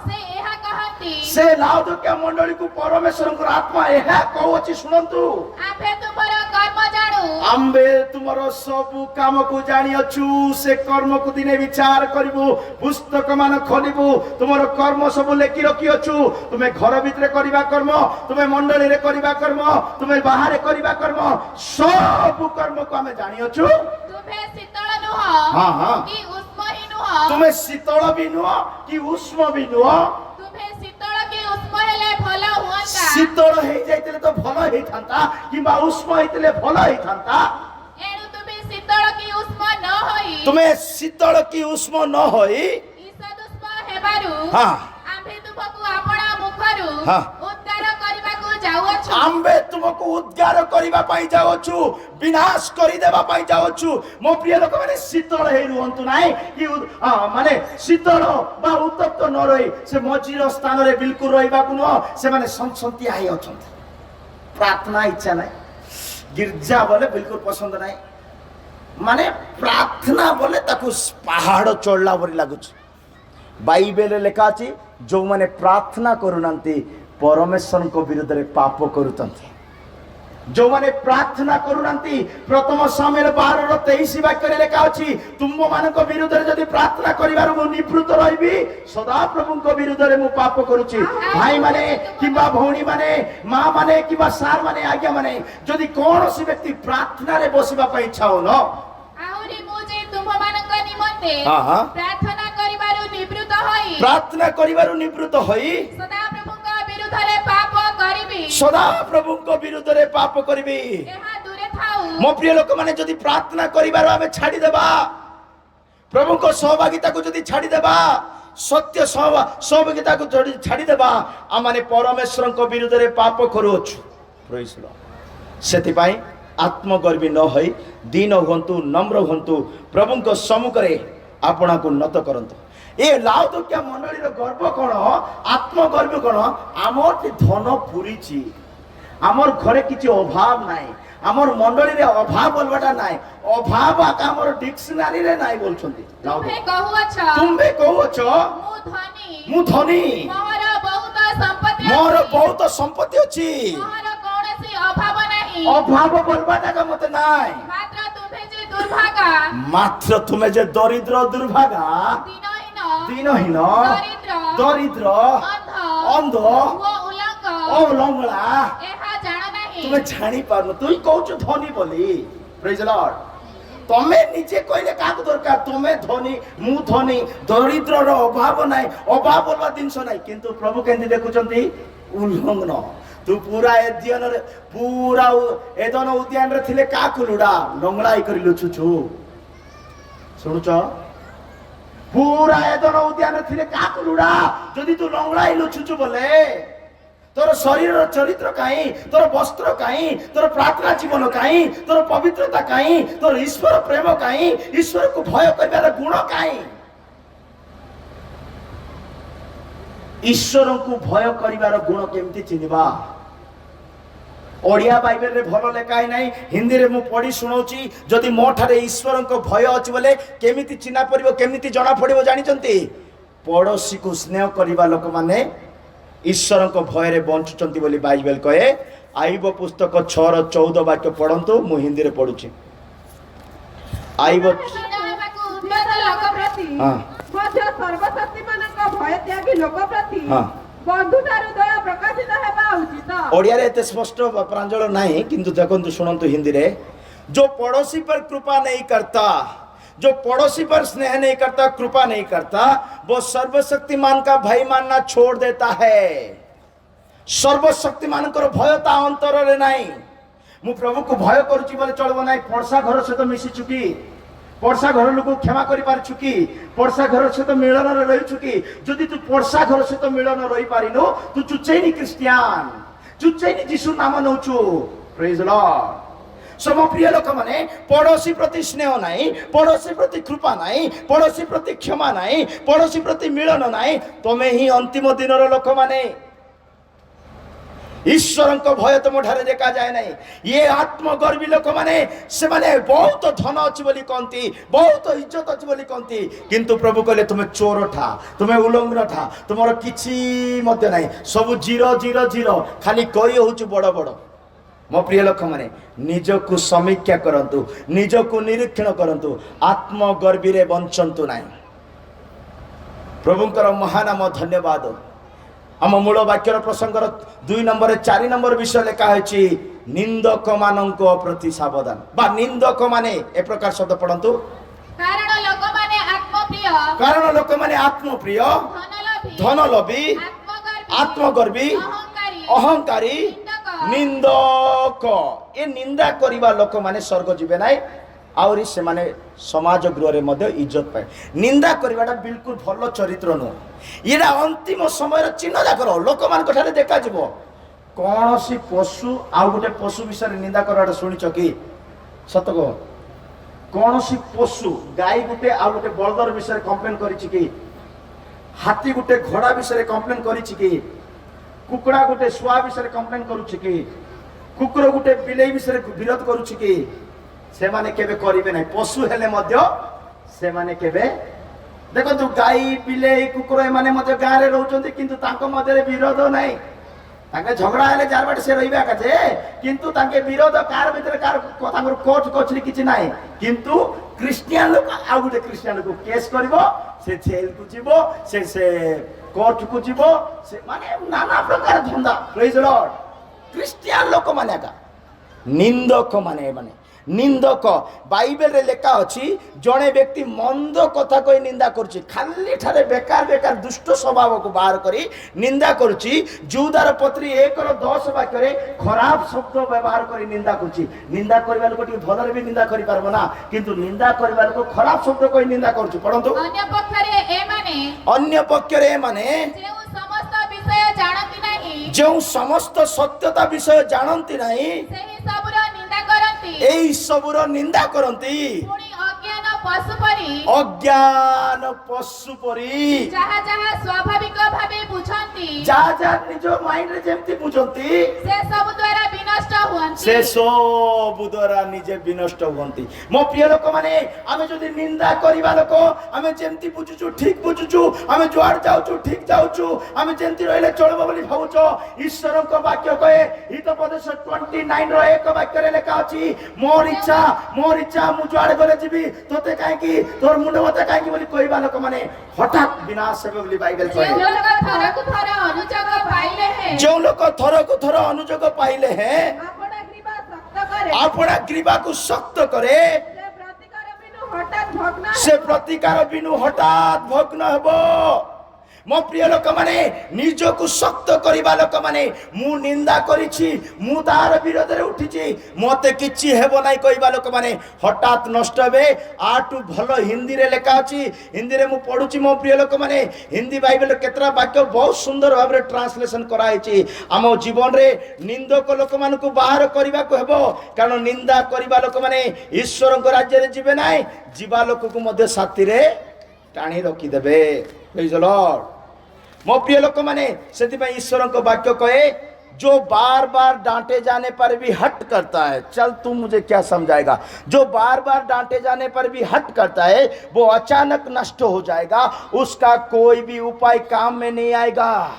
C: से एहा कहती
A: से लाउदुकिया मंडली को परमेश्वर को आत्मा एहा कहउछि सुनंतु
C: आफे तुमरो कर्म जाणु
A: आम्बे तुमरो सब काम को जानी अछु से कर्म को दिने विचार करिबु पुस्तक मान खोलिबु तुमरो कर्म सब लेखि रखि अछु तुमे घर भितरे करिबा कर्म तुमे मंडली रे करिबा कर्म तुमे बाहर करिबा कर्म सब कर्म को हमें जानी अछु
C: तुमे शीतल नुह
A: हां
C: कि उष्म ही नुह
A: तुमे शीतल भी नुह कि उष्म भी नुह
C: तुमे शीतल कि उष्म हेले भलो हुअंता
A: शीतल हे जाइतले तो भलो हे थांता किबा उष्म हेतले भलो हे थांता
C: एनु तुमे शीतल कि उष्म न होई
A: तुमे शीतल कि उष्म न होई
C: ईसद उष्म हेबारु
A: हां
C: आम्भे तुमको आपणा मुखरु
A: हाँ।
C: उद्धार करबाकू जाउछु
A: आम्बे तुमको उद्गार करिबा पई जाउछु विनाश करि देबा पई जाउछु मो प्रिय लोक माने शीतल हे रुहंतु नाही कि माने शीतल बा उत्तप्त न रही से मझीर स्थान रे बिल्कुल रहिबा को न से माने संसंती आइ अछंती प्रार्थना इच्छा नाही गिरजा बोले बिल्कुल पसंद नाही माने प्रार्थना बोले ताकू पहाड़ चढ़ला भरी लागुछ बाइबल लेखा अछि जो माने प्रार्थना करूनांती परमेश्वर को विरुद्ध रे पाप करूतंती जो माने प्रार्थना करूनांती प्रथम सामुएल 12:23 वाक्य रे लेखा अछि तुम मान को विरुद्ध रे जदी प्रार्थना करिवार मु निवृत्त रहिबी सदा प्रभु को विरुद्ध रे मु पाप करूची भाई माने किबा भौणी माने मां माने किबा सार माने आज्ञा माने जदी कोनोसी व्यक्ति प्रार्थना रे बसिबा पई इच्छा हो न
C: आहुरी मुजे तुम मानक निमंते
A: हाँ।
C: प्रार्थना करिबारु निवृत्त होई
A: प्रार्थना करिवार निवृत्त होई
C: सदा प्रभुଙ୍କ विरुद्धरे पाप करिबी
A: सदा प्रभु को विरुद्ध रे पाप करिबी
C: एहा दूरे थाउ
A: मो प्रिय लोक माने जदी प्रार्थना करिवार आमे छाडी देबा प्रभु को सहभागिता को जदी छाडी देबा सत्य सहभागिता को जदी छाडी देबा आ माने परमेश्वर को विरुद्ध रे पाप करूछु प्रेज लॉर्ड सेति पई आत्मगर्वी न होई दीन हुंतु नम्र हुंतु प्रभु को सम्मुख रे आपना को नत करंतु ए लाउदुकिया मंडली रो गर्व कोन आत्मगर्व कोन आमर धन पुरीची आमर घरे किछि अभाव नाही आमर मंडली रे अभाव बोलबाटा नाही अभाव आमर डिक्शनरी रे नाही बोलछंती
C: तुमे कहू
A: तुम्बे कहू छ मु धनी मोर बहुत संपत्ति अछि
C: मोर कोनसी अभाव नाही
A: अभाव बोलबाटा का मते नाही
C: मात्र तुमे जे दुर्भागा
A: मात्र तुमे जे दरिद्र दुर्भागा दीनहीन दरिद्र अंध लंगड़ा तुमे जानी पारनु तुई कहू धनी बोली प्रेज लॉर्ड तमे निजे कहले काक दरकार तुमे धनी मु धनी दरिद्र रो अभाव नाही अभाव बोलबा दिनस नाही किंतु प्रभु केंदी देखुचंती उल्लंघन तू पूरा एदियन रे पूरा एदन उद्यान रे थिले काक लुडा लंगड़ाई करि लुचुछु सुनुच पूरा एदन उद्यान थिले काक लुडा जदी तू लंगड़ाई लुचुछु बोले तोर शरीर चरित्र काई तोर वस्त्र काई तोर प्रार्थना जीवन काई तोर पवित्रता काई तोर ईश्वर प्रेम काई ईश्वर को भय करबार गुण काई ईश्वर को भय करिवार गुण केमती चिनिबा ओडिया बाइबल रे भलो लेखाई नाही हिंदी रे मु पढी सुनाउची जदी मो ठारे ईश्वर को भय अछि बोले केमिति चिना परिबो केमिति जणा पडिबो जानि चंती पड़ोसी को स्नेह करिबा लोक माने ईश्वर को भय बंचुंट बोली बाइबल कहे। आईब पुस्तक 6:14 वाक्य पढ़ंतु मु हिंदी रे पढ़ुची। आईब
B: सर्वशक्तिमानक भय त्यागी लोक प्रति बंधुतार दया प्रकाशित हेबा उचित।
A: ओडिया रे एते स्पष्ट प्रांजल नहीं किंतु देखंतु सुनंतु हिंदी रे। जो पड़ोसी पर कृपा नहीं करता, जो पड़ोसी पर स्नेह नहीं करता, कृपा नहीं करता, वो सर्वशक्तिमान का भय मानना छोड़ देता है। सर्वशक्तिमान को भय ता अंतर रे नहीं। मु प्रभु को भय करूची बोले चलबो नहीं। पड़सा घर सहित मिसी चुकी, पड़सा घर लोक क्षमा करि पार चुकी, पड़सा घर सहित मिलन रे रही चुकी। जदि तू पड़सा घर सहित मिलन रही पारिनो तू चुचैनी क्रिश्चियन, चुचैनी यीशु नाम नउचु। Praise the lord. सम प्रिय लोक माने पड़ोसी प्रति स्नेह नहीं, पड़ोसी प्रति कृपा नहीं, पड़ोसी प्रति क्षमा नहीं, पड़ोसी प्रति मिलन नहीं। तमे ही अंतिम दिन रो लोक माने। ईश्वर को भय तुम ठारे देखा जाए नहीं। ये आत्मगर्वी लोक माने से माने बहुत धन अच्छी बोली कहती, बहुत इज्जत अच्छी बोली कहती, किंतु प्रभु कहले तुम्हें चोर था, तुम्हें उल्लंघन था, तुमर किछि मध्य नहीं, सब जीरो जीरो जीरो, खाली कई होचु बड़ बड़। मो प्रिय लोक माने निजकु समीक्षा करंतु, निजकु निरीक्षण करंतु, आत्मगर्वी रे बंचंतु नहीं। प्रभुंकर महानाम धन्यवाद। आम मूल वाक्यर प्रसंगर 2 नंबर 4 नंबर विषय लिखा है निंदक मानक प्रति सावधान बा निंदक माने ए प्रकार शब्द पढ़ंतु।
C: कारण लोक माने आत्मप्रिय,
A: कारण लोक माने आत्मप्रिय, धनलोभी, आत्मगर्वी, अहंकारी, निंदक। ए निंदा करिबा लोक माने स्वर्ग जीवे नाइ आउरी से माने समाज गृह रे मध्य इज्जत पाए। निंदा करिवाटा बिल्कुल भलो चरित्र नु। एरा अंतिम समय चिन्ह जाकर लोक मान ठारे देखा जीवो। कौन सी पशु आउ गोटे पशु विषय निंदा करवाटा सुनिछ कि सत को? कौन सी पशु गाय गोटे आउ गोटे बलदर विषय कंप्लेन करिछि कि? हाथी गोटे घोड़ा विषय कंप्लेन करिछि कि? कुकुड़ा गोटे शुआ विषय कंप्लेन करुछि कि? कुकुर गोटे बिलेई विषय विरोध करुछि कि? से माने केबे करिवे नै। पशु हेले मध्य से माने केबे देखो तो गाय बिलेई कुकुर ए माने मध्य गाँ रे रहउचंती किंतु तांको मध्य विरोध नै। तांके झगड़ा हेले जार बाटे से रहिबा काजे किंतु तांके विरोध कार भीतर कार तांकर कोर्ट कचरी किछि नै। किंतु क्रिश्चियन लोक आ गुटे क्रिश्चियन को केस करबो, से जेल को जीवो, से कोर्ट को जीवो, से माने नाना प्रकार धंदा। Praise the Lord. क्रिश्चियन लोक माने का निंदक माने निंदक। बाइबल रे लिखा अछि जणे व्यक्ति मंद कथा कोई निंदा करछि, खाली ठारे बेकार बेकार दुष्ट स्वभाव को बाहर करी निंदा करछि। जुदार पत्री 1:10 वाक्य रे खराब शब्द व्यवहार करी निंदा करछि। निंदा करबा लोक टी भलरे भी निंदा करि पारबो ना, किंतु निंदा करबा लोक खराब शब्द कोई निंदा करछि। पढंतु। अन्य पक्षरे ए माने
C: जेउ समस्त विषय जानती नाही,
A: जेउ समस्त सत्यता विषय जानती नाही,
C: सेही सबुर निंदा करंती,
A: एई सबुर निंदा करंती।
C: पुणी
A: अज्ञान पशु परी
C: जहा जहा स्वाभाविक भाबे बुझंती,
A: जहा निज माइंड रे जेमती बुझंती,
C: से सब द्वारा विनष्ट हुअंती,
A: से सब द्वारा निजे विनष्ट हुअंती। मो प्रिय लोक माने आमे जदि निंदा करिबा लोक आमे जेमती बुझुचु ठीक बुझुचु, आमे जोआड जाउचु ठीक जाउचु, आमे जेमती रहले चलबो बोली भाउचो। ईश्वर को वाक्य कहे हितोपदेश 29 रो 1 वाक्य रे लिखा अछि मोर इच्छा मु जोआड गले जीवी तोते काहे कि तोर मुंड मते काहे कि बोली कहबा लोक माने हठात विनाश हेबे बोली बाइबल कहे।
C: जो लोक थरकु थर अनुजग पाइले हैं,
A: जो लोक थरकु थर अनुजग पाइले हैं, आपणा ग्रीवा को शक्त करे, से प्रतिकार बिनु हठात भग्न हेबो। मो प्रिय लोक माने निज को शक्त करिबा लोक माने मु निंदा करिछि, मु तार विरोध रे उठिछि, मते किछि हेबो नै कहबा लोक माने हठात नष्ट हेबे। आटु भलो हिंदी रे लेखा अछि, हिंदी रे मु पढुछि। मो प्रिय लोक माने हिंदी बाइबल केतरा वाक्य बहुत सुंदर भाबरे ट्रांसलेशन कराइछि। आम जीवन रे निंदक लोक मान को बाहर करिबा को हेबो, कारण निंदा करिबा लोक माने ईश्वर को राज्य रे जिबे नै, जीवा लोक को मध्य साथी रे टाणी रखी देबे। Praise the Lord. मो प्रिय लोक माने सेति में ईश्वर को वाक्य कहे जो बार बार डांटे जाने पर भी हट करता है, चल तू मुझे क्या समझाएगा, जो बार बार डांटे जाने पर भी हट करता है वो अचानक नष्ट हो जाएगा, उसका कोई भी उपाय काम में नहीं आएगा।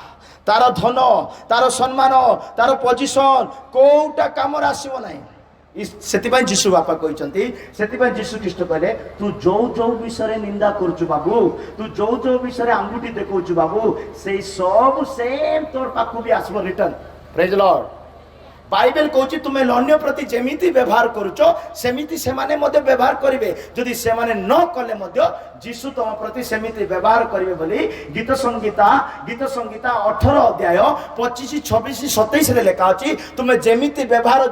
A: ତାର ଧନ, ତାର ସମ୍ମାନ, ତାର ପୋଜିସନ କୋଉଟା କାମରେ ଆସିବ ନାହିଁ। ସେଥିପାଇଁ ଯୀଶୁ ବାପା କହିଛନ୍ତି, ସେଥିପାଇଁ ଯୀଶୁ ଖ୍ରୀଷ୍ଟ କହିଲେ ତୁ ଯୋଉ ବିଷୟରେ ନିନ୍ଦା କରୁଛୁ ବାବୁ, ତୁ ଯୋଉ ବିଷୟରେ ଆଙ୍ଗୁଠି ଦେଖଉଛୁ ବାବୁ, ସେଇ ସବୁ ସେମ୍ ତୋର ପାଖକୁ ବି ଆସିବ ରିଟର୍ନ। ପ୍ରେଜ୍ ଦ ଲର୍ଡ। ବାଇବେଲ କହୁଛି ତୁମେ ଅନ୍ୟ ପ୍ରତି ଯେମିତି ବ୍ୟବହାର କରୁଛ ସେମିତି ସେମାନେ ମଧ୍ୟ ବ୍ୟବହାର କରିବେ। ଯଦି ସେମାନେ ନ କଲେ ମଧ୍ୟ ଯୀଶୁ ତମ ପ୍ରତି ସେମିତି ବ୍ୟବହାର କରିବେ ବୋଲି ଗୀତ ସଂହିତା 18 ଅଧ୍ୟାୟ 25, 26, 27 ରେ ଲେଖା ଅଛି। ତୁମେ ଯେମିତି ବ୍ୟବହାର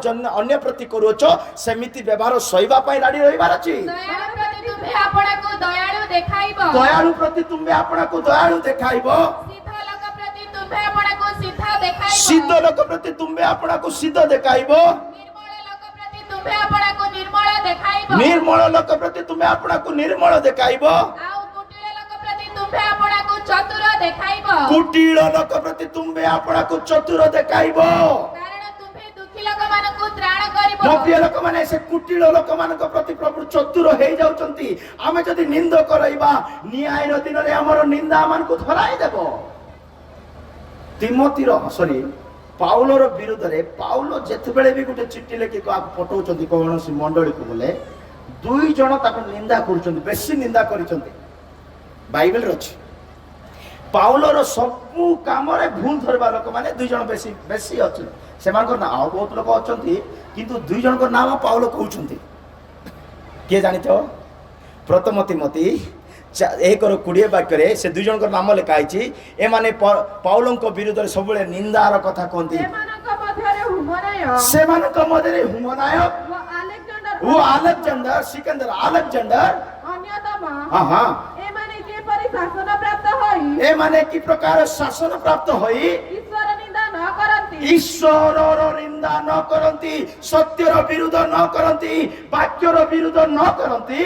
A: ଅନ୍ୟ ପ୍ରତି କରୁଛ ସେମିତି ବ୍ୟବହାର ସହିବା ପାଇଁ ରାଡି ରହିବାର ଅଛି।
C: ଦୟାଳୁ ପ୍ରତି ତୁମ୍ଭେ ଆପଣାକୁ ଦୟାଳୁ ଦେଖାଇବ।
A: ଦୟାଳୁ ପ୍ରତି ତୁମେ ଆପଣଙ୍କୁ ଦୟାଳୁ ଦେଖାଇବ।
C: ସିଦ୍ଧ ଲୋକ ପ୍ରତି ତୁମ୍ଭେ ଆପଣାକୁ ସିଦ୍ଧ ଦେଖାଇବ।
A: ସିଦ୍ଧ ଲୋକ ପ୍ରତି ତୁମେ ଆପଣଙ୍କୁ ସିଦ୍ଧ ଦେଖାଇବ।
C: ନିର୍ମଳ ଲୋକ ପ୍ରତି ତୁମ୍ଭେ ଆପଣାକୁ ନିର୍ମଳ ଦେଖାଇବ।
A: ନିର୍ମଳ ଲୋକ ପ୍ରତି ତୁମେ ଆପଣଙ୍କୁ ନିର୍ମଳ ଦେଖାଇବ।
C: ଆଉ କୁଟିଳ ଲୋକ ପ୍ରତି ତୁମ୍ଭେ ଆପଣାକୁ ଚତୁର ଦେଖାଇବ।
A: କୁଟିଳ ଲୋକ ପ୍ରତି ତୁମେ ଆପଣଙ୍କୁ ଚତୁର ଦେଖାଇବ।
C: କାରଣ ତୁମ୍ଭେ ଦୁଃଖୀ ଲୋକମାନଙ୍କୁ ତ୍ରାଣ କରିବ।
A: ମୋ ପ୍ରିୟ ଲୋକମାନେ, ସେ କୁଟିଳ ଲୋକମାନଙ୍କ ପ୍ରତି ପ୍ରଭୁ ଚତୁର ହେଇଯାଉଛନ୍ତି। ଆମେ ଯଦି ନିନ୍ଦ କରାଇବା ନ୍ୟାୟର ଦିନରେ ଆମର ନିନ୍ଦା ଆମକୁ ଧରାଇ ଦେବ। ପାଉଲର ବିରୁଦ୍ଧରେ ପାଉଲ ଯେତେବେଳେ ବି ଗୋଟେ ଚିଠି ଲେଖି ପଠାଉଛନ୍ତି କୌଣସି ମଣ୍ଡଳୀକୁ ବୋଲେ 2 ଜଣ ତାକୁ ନିନ୍ଦା କରୁଛନ୍ତି, ବେଶୀ ନିନ୍ଦା କରିଛନ୍ତି। ବାଇବେଲରେ ଅଛି ପାଉଲର ସବୁ କାମରେ ଭୁଲ ଧରିବା ଲୋକମାନେ 2 ଜଣ ବେଶୀ ଅଛନ୍ତି। ସେମାନଙ୍କର ନାଁ, ଆଉ ବହୁତ ଲୋକ ଅଛନ୍ତି କିନ୍ତୁ 2 ଜଣଙ୍କ ନାମ ପାଉଲ କହୁଛନ୍ତି। କିଏ ଜାଣିଛ? ପ୍ରଥମ ତିମୋଥୀ 1:20 ବାକ୍ୟରେ ସେ 2 ଜଣଙ୍କ ନାମ ଲେଖା ହେଇଛି। ଏମାନେ ପାଉଲଙ୍କ ବିରୁଦ୍ଧରେ ସବୁବେଳେ ନିନ୍ଦାର କଥା କହନ୍ତି। ସେମାନଙ୍କ ମଧ୍ୟରେ ହୁମନାୟ ଓ ଆଲେକ୍ସାଣ୍ଡର, ସିକନ୍ଦର, ଆଲେକ୍ସାଣ୍ଡର
B: ଅନ୍ୟତମ।
A: ଏମାନେ
B: ଏମାନେ
A: କି ପ୍ରକାର ଶାସନ ପ୍ରାପ୍ତ ହୋଇ ଈଶ୍ୱରର ନିନ୍ଦା ନ କରନ୍ତି, ସତ୍ୟର ବିରୁଦ୍ଧ ନ କରନ୍ତି, ବାକ୍ୟର ବିରୁଦ୍ଧ ନ କରନ୍ତି।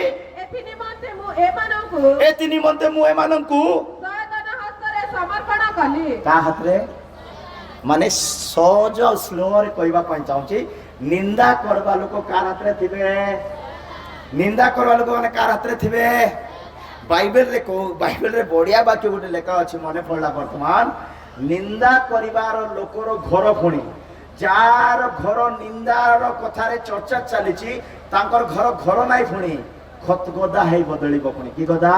A: ଏଥି ନିମନ୍ତେ ମୁଁ ଏମାନଙ୍କୁ
B: ସମର୍ପଣ କଲି।
A: କାହା ହାତରେ? ମାନେ ସହଜ ସ୍ଲୋରେ କହିବା ପାଇଁ ଚାହୁଁଛି, ନିନ୍ଦା କରିବା ଲୋକ କାହାର ହାତରେ ଥିବେ? ନିନ୍ଦା କରିବା ଲୋକ ମାନେ କାହାର ହାତରେ ଥିବେ? ବାଇବେଲରେ ବଢିଆ ବାକ୍ୟ ଗୋଟେ ଲେଖା ଅଛି, ମନେ ପଡିଲା ବର୍ତ୍ତମାନ। ନିନ୍ଦା କରିବାର ଲୋକର ଘର ପୁଣି ଯାହାର ଘର ନିନ୍ଦାର କଥାରେ ଚର୍ଚ୍ଚା ଚାଲିଛି, ତାଙ୍କର ଘର ନାହିଁ, ପୁଣି ଖତ ଗଦା ହେଇ ବଦଳିବ। ପୁଣି କି ଗଦା?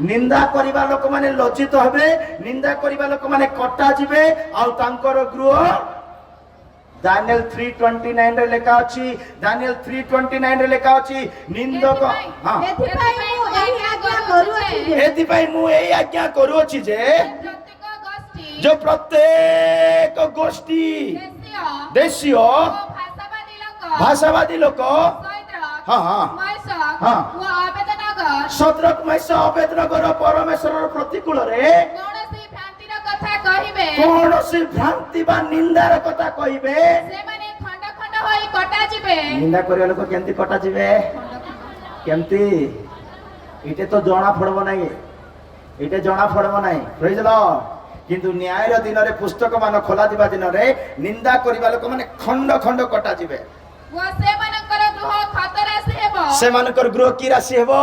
A: ନିନ୍ଦା କରିବା ଲୋକମାନେ ଲଜ୍ଜିତ ହେବେ, ନିନ୍ଦା କରିବା ଲୋକମାନେ କଟା ଯିବେ, ଆଉ ତାଙ୍କର ଗୃହ ଦାନିଏଲ 3:29 ରେ ଲେଖା ଅଛି। ଦାନିଏଲ 3:29 ରେ ଲେଖା ଅଛି, ନିନ୍ଦକ ଏଥିପାଇଁ ମୁଁ ଏଇ ଆଜ୍ଞା କରୁଅଛି ଯେ जो प्रत्येक गोष्ठी देशीय भाषावादी लोक सदरक मैस अबेदनगर परमेश्वर प्रतिकूल कौन सी भ्रांति बा निंदार कथा कहिबे निंदा करिया लोक केमती कटा जिवे केमती इटे तो जणा पड़बो नाही इटे जणा पड़बो नाही प्रेज द लॉर्ड किंतु न्यायर दिन रे पुस्तक मान खोला दिबा दिन रे निंदा करिबा लोक माने खंड खंड कटा जिवे से मानकर गृह की राशि हेबो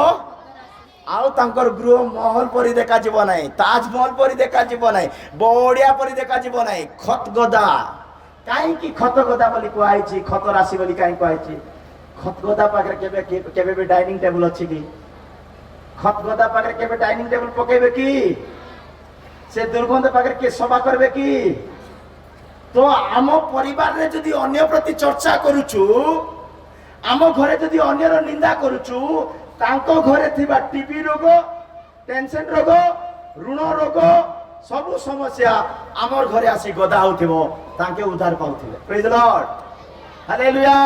A: आउ तांकर गृह महल परि देखा जीवो नाही ताजमहल परि देखा जीवो नाही बढिया परि देखा जीवो नाही खत गदा काई की खत गदा बोली कोआई छी खत राशि बोली काई कोआई छी खत गदा पाकर केबे भी डाइनिंग टेबल अछि की खत गदा पाकर केबे डाइनिंग टेबल पकेबे की से दुर्गंध पाकर के सभा करबे की तो आम परिवार रे जदी अन्य प्रति चर्चा करूछु आम घरे जदी अन्यर निंदा करूछु तांको घरे थिबा टीबी रोग टेंशन रोग ऋण रोग सब समस्या आमर घरे आसी गदा होथिबो तांके उद्धार पाउथिबे प्रेज द लॉर्ड हालेलुया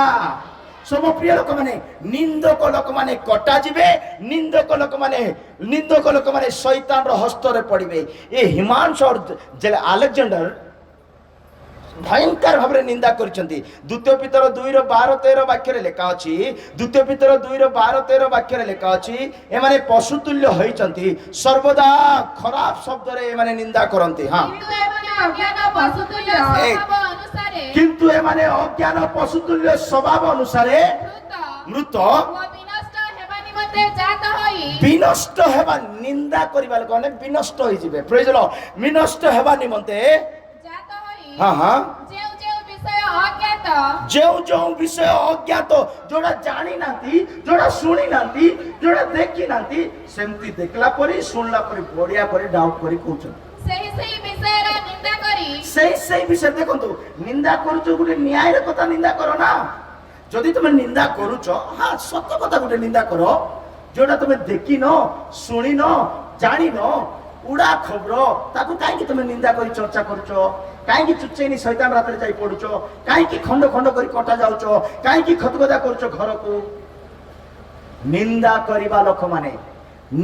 A: सब प्रिय लोक माने निंदक लोक माने कटा जिवे निंदक लोक माने शैतान रो हस्त रे पड़िबे ए हिमांश और जे अलेक्जेंडर भयंकर भाव निंदा करछंती द्वितीय पीतर 2:12-13 वाक्य रे लेखा अछि द्वितीय पीतर 2:12-13 वाक्य रे लेखा अछि ए माने पशुतुल्य होइछंती सर्वदा खराब शब्द रे ए माने निंदा करंती हां किंतु ए माने अज्ञान पशुतुल्य स्वभाव अनुसार मृत
C: ସମସ୍ତେ ଜାତ ହୋଇ
A: ବିନଷ୍ଟ ହେବା ନିନ୍ଦା କରିବା ଲୋକମାନେ ବିନଷ୍ଟ ହୋଇଯିବେ। ପ୍ରେଜ୍ ଦ ଲର୍ଡ। ବିନଷ୍ଟ ହେବା ନିମନ୍ତେ
C: ଜାତ ହୋଇ
A: ହଁ
C: ଯେଉଁ ଯେଉଁ ବିଷୟ ଅଜ୍ଞାତ
A: ଯେଉଁ ବିଷୟ ଅଜ୍ଞାତ, ଯୋଉଟା ଜାଣି ନାହାନ୍ତି, ଯୋଉଟା ଶୁଣି ନାହାନ୍ତି, ଯୋଉଟା ଦେଖି ନାହାନ୍ତି, ସେମିତି ଦେଖିଲା ପରେ ଶୁଣିଲା ପରେ ବଢିଆ କରି ଡାଉଟ୍ କରି କହୁଛନ୍ତି।
C: ସେହି ବିଷୟର ନିନ୍ଦା କରି
A: ସେଇ ବିଷୟ ଦେଖନ୍ତୁ, ନିନ୍ଦା କରୁଛ ଗୋଟେ ନ୍ୟାୟର କଥା ନିନ୍ଦା କର ନା। ଯଦି ତମେ ନିନ୍ଦା କରୁଛ, ହଁ ସତ କଥା ଗୋଟେ ନିନ୍ଦା କର, ଯୋଉଟା ତମେ ଦେଖିନ, ଶୁଣିନ, ଜାଣିନ, ଉଡା ଖବର, ତାକୁ କାହିଁକି ତମେ ନିନ୍ଦା କରି ଚର୍ଚ୍ଚା କରୁଛ? କାହିଁକି ଚୁଚେଇନି ଶୈତାନ ରାତିରେ ଯାଇ ପଡୁଛ? କାହିଁକି ଖଣ୍ଡ ଖଣ୍ଡ କରି କଟା ଯାଉଛ? କାହିଁକି ଖତଗଦା କରୁଛ ଘରକୁ? ନିନ୍ଦା କରିବା ଲୋକମାନେ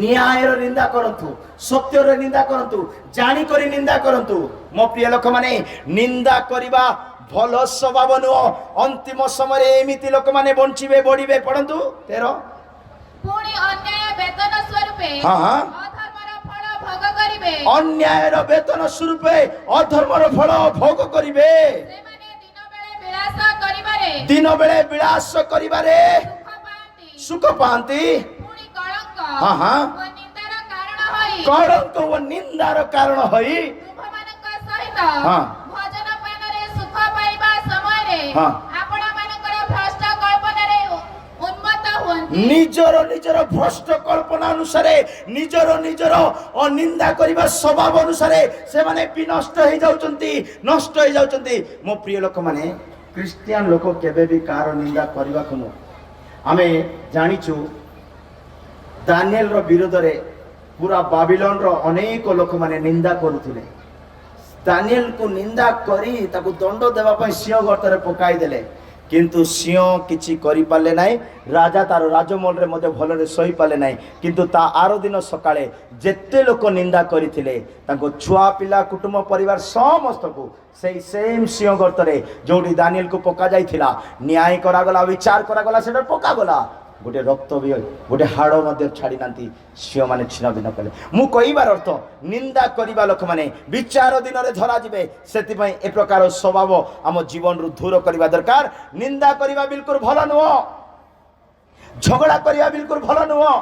A: ନ୍ୟାୟର ନିନ୍ଦା କରନ୍ତୁ, ସତ୍ୟର ନିନ୍ଦା କରନ୍ତୁ, ଜାଣିକରି ନିନ୍ଦା କରନ୍ତୁ। ମୋ ପ୍ରିୟ ଲୋକମାନେ, ନିନ୍ଦା କରିବା ଭଲ ସ୍ୱଭାବ ନୁହଁ। ଅନ୍ତିମ ସମୟରେ ଏମିତି ଲୋକମାନେ ବଞ୍ଚିବେ, ବଢିବେ। ପଢନ୍ତୁ 13।
C: ପୁଣି ଅନ୍ୟାୟ ବେତନ ସ୍ୱରୂପେ
A: ହଁ।
C: ଅଧର୍ମର ଫଳ ଭୋଗ କରିବେ।
A: ଅନ୍ୟାୟର ବେତନ ସ୍ୱରୂପେ ଅଧର୍ମର ଫଳ ଭୋଗ କରିବେ।
C: ସେମାନେ
A: ଦିନ ବେଳେ ବିଳାସ କରିବାରେ
C: ସୁଖ ପାଆନ୍ତି। ପୁଣି କଳଙ୍କ ଓ ନିନ୍ଦାର କାରଣ ହୋଇ
A: କଳଙ୍କ ଓ ନିନ୍ଦାର କାରଣ ହୋଇ
C: ତୁମମାନଙ୍କ ସହିତ ଭୋଜନ ପାନରେ ସୁଖ ପାଇବା ସମୟରେ ଆପଣମାନଙ୍କର ଭ୍ରଷ୍ଟ କଳ୍ପନାରେ ଉନ୍ମତ୍ତ ହୁଅନ୍ତି।
A: ନିଜର ଭ୍ରଷ୍ଟ କଳ୍ପନା ଅନୁସାରେ, ନିଜର ଅନିନ୍ଦା କରିବା ସ୍ୱଭାବ ଅନୁସାରେ ସେମାନେ ବିନଷ୍ଟ ହେଇଯାଉଛନ୍ତି, ନଷ୍ଟ ହେଇଯାଉଛନ୍ତି। ମୋ ପ୍ରିୟ ଲୋକମାନେ, ଖ୍ରୀଷ୍ଟିଆନ ଲୋକ କେବେ ବି କାହାର ନିନ୍ଦା କରିବାକୁ ନୁହଁ। ଆମେ ଜାଣିଛୁ ଦାନିଏଲର ବିରୋଧରେ ପୁରା ବାବିଲନର ଅନେକ ଲୋକମାନେ ନିନ୍ଦା କରୁଥିଲେ। ଦାନିଏଲକୁ ନିନ୍ଦା କରି ତାକୁ ଦଣ୍ଡ ଦେବା ପାଇଁ ସିଂହ ଗର୍ତ୍ତରେ ପକାଇ ଦେଲେ, କିନ୍ତୁ ସିଂହ କିଛି କରିପାରିଲେ ନାହିଁ। ରାଜା ତାର ରାଜମହଲରେ ମଧ୍ୟ ଭଲରେ ଶୋଇପାରିଲେ ନାହିଁ। କିନ୍ତୁ ତା ଆର ଦିନ ସକାଳେ ଯେତେ ଲୋକ ନିନ୍ଦା କରିଥିଲେ, ତାଙ୍କ ଛୁଆ ପିଲା, କୁଟୁମ୍ବ, ପରିବାର ସମସ୍ତଙ୍କୁ ସେଇ ସେମ୍ ସିଂହ ଗର୍ତ୍ତରେ ଯୋଉଠି ଦାନିଏଲକୁ ପକାଯାଇଥିଲା ନ୍ୟାୟ କରାଗଲା, ବିଚାର କରାଗଲା, ସେଟା ପକାଗଲା। ଗୋଟେ ରକ୍ତ ବି, ଗୋଟେ ହାଡ଼ ମଧ୍ୟ ଛାଡ଼ି ନାହାନ୍ତି, ସିଂହମାନେ ଛିନ୍ନ ଭିନ୍ନ କଲେ। ମୁଁ କହିବାର ଅର୍ଥ, ନିନ୍ଦା କରିବା ଲୋକମାନେ ବିଚାର ଦିନରେ ଧରାଯିବେ। ସେଥିପାଇଁ ଏ ପ୍ରକାର ସ୍ୱଭାବ ଆମ ଜୀବନରୁ ଦୂର କରିବା ଦରକାର। ନିନ୍ଦା କରିବା ବିଲକୁଲ ଭଲ ନୁହଁ। ଝଗଡ଼ା କରିବା ବିଲକୁଲ ଭଲ ନୁହଁ।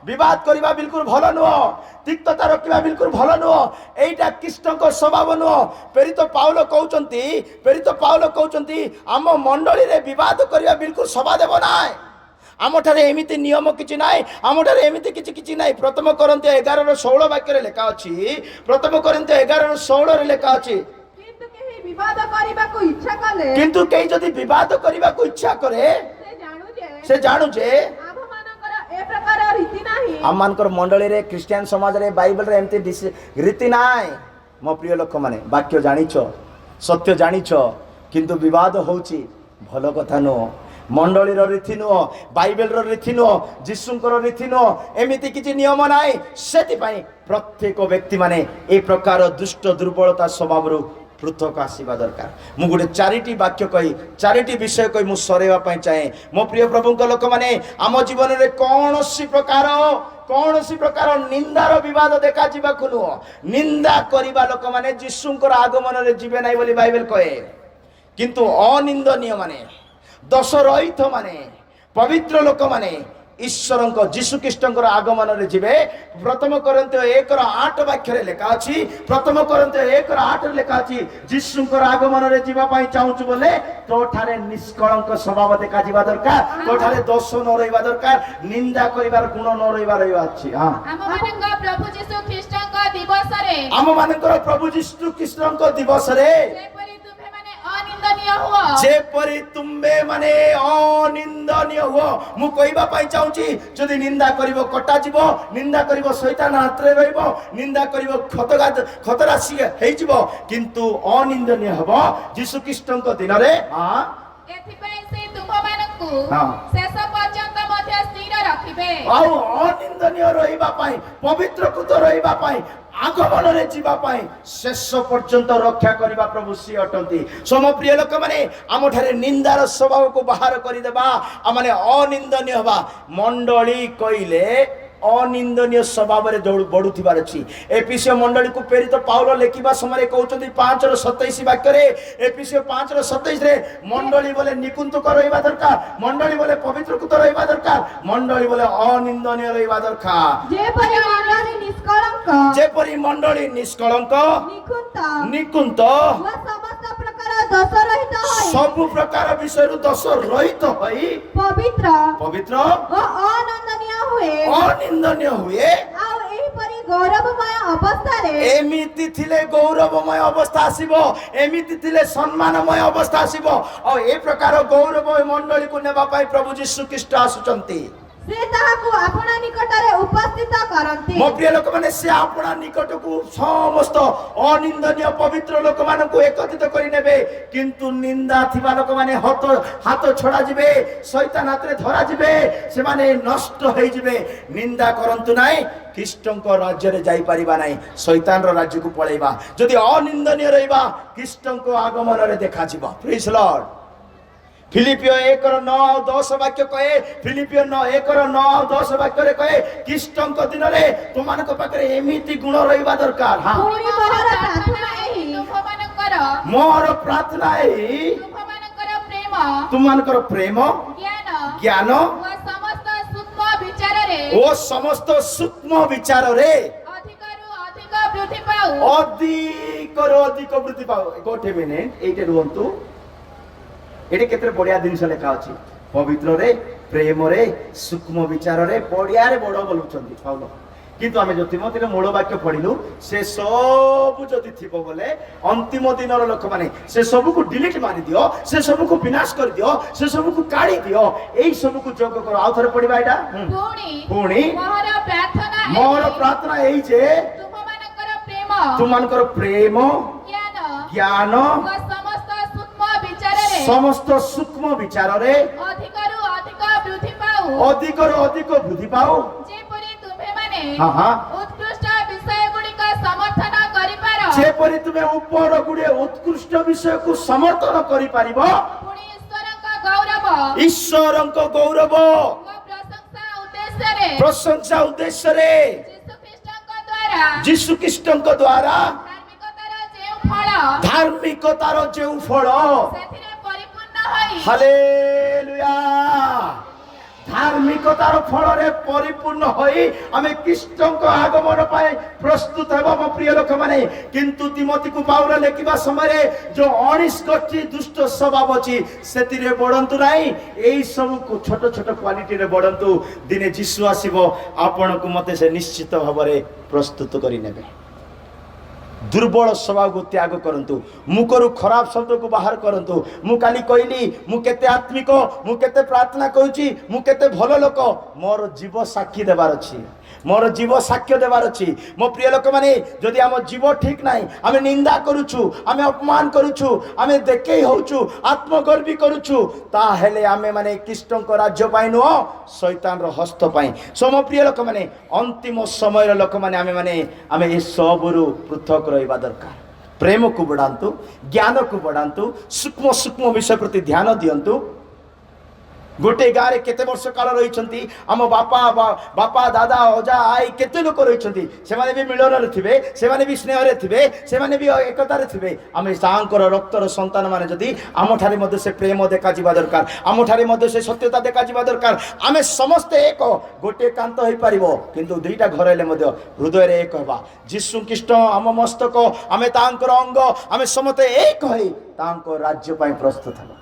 A: ବିବାଦ କରିବା ବିଲକୁଲ ଭଲ ନୁହଁ। ତିକ୍ତତା ରଖିବା ବିଲକୁଲ ଭଲ ନୁହଁ। ଏଇଟା ଖ୍ରୀଷ୍ଟଙ୍କ ସ୍ୱଭାବ ନୁହଁ। ପ୍ରେରିତ ପାଉଲ କହୁଛନ୍ତି ଆମ ମଣ୍ଡଳୀରେ ବିବାଦ କରିବା ବିଲକୁଲ ଶୋଭା ଦେବ ନାହିଁ। ଆମଠାରେ ଏମିତି ନିୟମ କିଛି ନାହିଁ, ଆମଠାରେ ଏମିତି କିଛି ନାହିଁ। ପ୍ରଥମ କରିନ୍ଥୀୟ 11:16 ବାକ୍ୟରେ ଲେଖା ଅଛି, ପ୍ରଥମ କରିନ୍ଥୀୟ 11:16ରେ ଲେଖା ଅଛି,
B: କିନ୍ତୁ କେହି ବିବାଦ କରିବାକୁ ଇଚ୍ଛା କଲେ,
A: କିନ୍ତୁ କେହି ଯଦି ବିବାଦ କରିବାକୁ ଇଚ୍ଛା କରେ, ସେ ଜାଣୁ ଯେ
B: ଆମମାନଙ୍କର ଏ ପ୍ରକାର ରୀତି ନାହିଁ।
A: ଆମମାନଙ୍କର ମଣ୍ଡଳୀରେ, ଖ୍ରୀଷ୍ଟିଆନ ସମାଜରେ, ବାଇବଲରେ ଏମିତି ରୀତି ନାହିଁ। ମୋ ପ୍ରିୟ ଲୋକମାନେ, ବାକ୍ୟ ଜାଣିଛ, ସତ୍ୟ ଜାଣିଛ, କିନ୍ତୁ ବିବାଦ ହଉଛି, ଭଲ କଥା ନୁହଁ। ମଣ୍ଡଳୀର ରୀତି ନୁହଁ, ବାଇବେଲର ରୀତି ନୁହଁ, ଯୀଶୁଙ୍କର ରୀତି ନୁହଁ, ଏମିତି କିଛି ନିୟମ ନାହିଁ। ସେଥିପାଇଁ ପ୍ରତ୍ୟେକ ବ୍ୟକ୍ତି ମାନେ ଏ ପ୍ରକାର ଦୁଷ୍ଟ ଦୁର୍ବଳତା ସ୍ୱଭାବରୁ ପୃଥକ ଆସିବା ଦରକାର। ମୁଁ ଗୋଟେ 4ଟି ବାକ୍ୟ କହି, 4ଟି ବିଷୟ କହି ମୁଁ ସରେଇବା ପାଇଁ ଚାହେଁ। ମୋ ପ୍ରିୟ ପ୍ରଭୁଙ୍କ ଲୋକମାନେ, ଆମ ଜୀବନରେ କୌଣସି ପ୍ରକାର ନିନ୍ଦାର ବିବାଦ ଦେଖାଯିବାକୁ ନୁହଁ। ନିନ୍ଦା କରିବା ଲୋକମାନେ ଯୀଶୁଙ୍କର ଆଗମନରେ ଯିବେ ନାହିଁ ବୋଲି ବାଇବେଲ କହେ। କିନ୍ତୁ ଅନିନ୍ଦନୀୟ ମାନେ, ଦୋଷ ରହିତ ମାନେ, ପବିତ୍ର ଲୋକମାନେ ଈଶ୍ୱରଙ୍କ ଯୀଶୁଖ୍ରୀଷ୍ଟଙ୍କର ଆଗମନରେ ଯିବେ। ପ୍ରଥମ କରିନ୍ଥୀୟ 1:8 ବାକ୍ୟରେ ଲେଖା ଅଛି, ପ୍ରଥମ କରିନ୍ଥୀୟ 1:8ରେ ଲେଖା ଅଛି, ଯୀଶୁଙ୍କର ଆଗମନରେ ଯିବା ପାଇଁ ଚାହୁଁଛୁ ବୋଲେ ତୋଠାରେ ନିଷ୍କଳଙ୍କ ସ୍ୱଭାବ ଦେଖାଯିବା ଦରକାର, ତୋଠାରେ ଦୋଷ ନ ରହିବା ଦରକାର, ନିନ୍ଦା କରିବାର ଗୁଣ ନ ରହିବା ଅଛି।
C: ଆମମାନଙ୍କ ପ୍ରଭୁ ଯୀଶୁ ଖ୍ରୀଷ୍ଟଙ୍କ ଦିବସରେ,
A: ଆମମାନଙ୍କର ପ୍ରଭୁ ଯୀଶୁ ଖ୍ରୀଷ୍ଟଙ୍କ ଦିବସରେ ଯେପରି ତୁମେ ମାନେ ଅନିନ୍ଦନୀୟ ହୁଅ। ମୁଁ କହିବା ପାଇଁ ଚାହୁଁଛି, ଯଦି ନିନ୍ଦା କରିବ କଟାଯିବ, ନିନ୍ଦା କରିବ ଶୈତାନ ହାତରେ ରହିବ, ନିନ୍ଦା କରିବ ଖତରାଶି ହେଇଯିବ, କିନ୍ତୁ ଅନିନ୍ଦନୀୟ ହେବ ଯୀଶୁଖ୍ରୀଷ୍ଟଙ୍କ ଦିନରେ।
C: ଏଥିପାଇଁ ସେ ତୁମମାନଙ୍କୁ ଶେଷ ପର୍ଯ୍ୟନ୍ତ ମଧ୍ୟ ସ୍ଥିର ରଖିବେ।
A: ଆଉ ଅନିନ୍ଦନୀୟ ରହିବା ପାଇଁ, ପବିତ୍ରକୃତ ରହିବା ପାଇଁ, ଆଗମନରେ ଯିବା ପାଇଁ ଶେଷ ପର୍ଯ୍ୟନ୍ତ ରକ୍ଷା କରିବା ପ୍ରଭୁ ସିଏ ଅଟନ୍ତି। ସମପ୍ରିୟ ଲୋକମାନେ, ଆମଠାରେ ନିନ୍ଦାର ସ୍ୱଭାବକୁ ବାହାର କରିଦେବା, ଆମେ ଅନିନ୍ଦନୀୟ ହେବା। ମଣ୍ଡଳୀ କହିଲେ अनिंदनीय स्वभाव रे बढ़ुथिबार अछि। एफिसियो मंडली को प्रेरित पाउल लेखिबा समय कहउछन्ती 5:27 वाक्य रे, एफिसियो 5:27 रे मंडली बोले निकुंतक रहइबा दरकार, मंडली बोले पवित्रकृत रहइबा दरकार, मंडली बोले अनिंदनीय रहइबा दरकार। जेपरि मंडली निष्कलंक निकुंत सब प्रकार विषय दोष रहित होई पवित्र अनिंदनीय हुए
B: गौरवमय अवस्था
A: एमिति थिले गौरवमय अवस्था आसीबो, एमिति थिले सम्मानमय अवस्था आसीबो। और ए प्रकार गौरवमय मंडली को नेबा पाई प्रभु यीशु ख्रीष्ट आसुचंती।
B: से ताहाकु आपणा निकटरे उपस्थित करंती।
A: मो प्रिय लोक माने से आपणा निकट को समस्त अनिंदनीय पवित्र लोक मान को एकत्रित करि नेबे, किंतु निंदा थिबा लोक माने हाथ छड़ा जिवे, शैतान हाथ धरा जिवे, से माने नष्ट होई जिवे। निंदा करंतु नाही, ख्रीष्टଙ୍କ राज्य रे जाई परिबा नाही, शैतान रो राज्य को पळेबा। जदि अनिंदनीय रहइबा ख्रीष्टଙ୍କ आगमन रे देखा जिवो। Praise Lord. फिलिपियो 1:9-10 वाक्य कहे, फिलिपियो 1:9-10 वाक्य रे कहे ख्रीष्टଙ୍କ दिन रे तुमानक पाखरे एमिति गुण रहिबा दरकार। हां मोर प्रार्थना एही तुमानकर प्रेम ज्ञान ओ समस्त सूक्ष्म विचार रे अधिक वृद्धि पाऊ। गोटे मिनिट एटे रुहंतु। एटे केते बढ़िया जिनस लेखा अछि, पवित्र रे प्रेम रे सूक्ष्म विचार रे बढ़िया रे बड़ बोलुचंती पाउल। किंतु आमे जो तिमोथीर मूल वाक्य पढिलु से सब जदि थिबो बोले अंतिम दिनर लोक माने से सब को डिलीट मारि दियो, से सब को विनाश कर दियो, से सब को काढी दियो, एई सब को जोग करो। आ थरे पढिबा एटा पुणी मोर प्रार्थना एई जे तुमानकर प्रेम ज्ञान समस्त सूक्ष्म विचार रे अधिक वृद्धि पाओ,
C: उत्कृष्ट विषय गुड़िक समर्थन करि पारो,
A: जेपरि तुमे ऊपर गुडे उत्कृष्ट विषय को समर्थन करि पारिबो।
C: पुणी
A: ईश्वरंक गौरव प्रशंसा उद्देश्य रे यीशु ख्रीष्टଙ୍କ द्वारा धार्मिकतार जेउ फल हालेलुया धार्मिकतार फल रे परिपूर्ण होई आमे ख्रीष्टଙ୍କ आगमन पाए प्रस्तुत हेबो। मो प्रिय लोक माने किंतु तिमोथी को पाउल लेखिबा समय जो 19 गोष्ठी दुष्ट स्वभाव अछि सेतिरे बढंतु नाही, एई सब को छोट छोट क्वालिटी रे बढंतु। दिने यीशु आसीबो आपण को मते से निश्चित भाबरे प्रस्तुत करि नेबे। दुर्बल स्वभाव को त्याग करंतु, मुखरु खराब शब्द को बाहर करंतु। मु काली कहली मु केते आत्मिक, मु केते प्रार्थना करूची, मु केते भलो लोक, मोर जीव साक्षी देबार अछि, मोर जीव साक्ष्य देबार अछि। मो प्रिय लोक माने जदि हम जीव ठीक नाही, आमे निंदा करूछु, आमे अपमान करूछु, आमे देखे होउछु, आत्मगर्वी करूछु, ता हेले आमे माने ख्रीष्टଙ୍କ राज्य पाइ नो शैतान रो हस्त पाइ। सो मो प्रिय लोक माने अंतिम समय रो लोक माने आमे ए सबरु पृथक रहइबा दरकार। प्रेम को बढ़ांतु, ज्ञान को बढ़ांतु, सूक्ष्म सूक्ष्म विषय प्रति ध्यान दियंतु। गोटे गारे केते वर्ष काल रहिछंती आम बापा दादा अजा आई केते लोक रहिछंती, सेमाने भी मिलन रे थिबे, सेमाने भी स्नेह रे थिबे, सेमाने भी एकता रे थिबे। आमे सांकर रक्तर संतान माने जदी आम ठारे मध्ये से प्रेम देखा जिबा दरकार, आम ठारे मध्ये से सत्यता देखा जिबा दरकार। आमे समस्त एक गोटे कांत होई परिबो, किंतु दुईटा घर हेले मध्ये हृदय रे एक होबा। यीशु ख्रीष्ट आम मस्तक, आमे तांकर अंग, आमे समस्त एक होई तांको राज्य पाई प्रस्तुत हबो।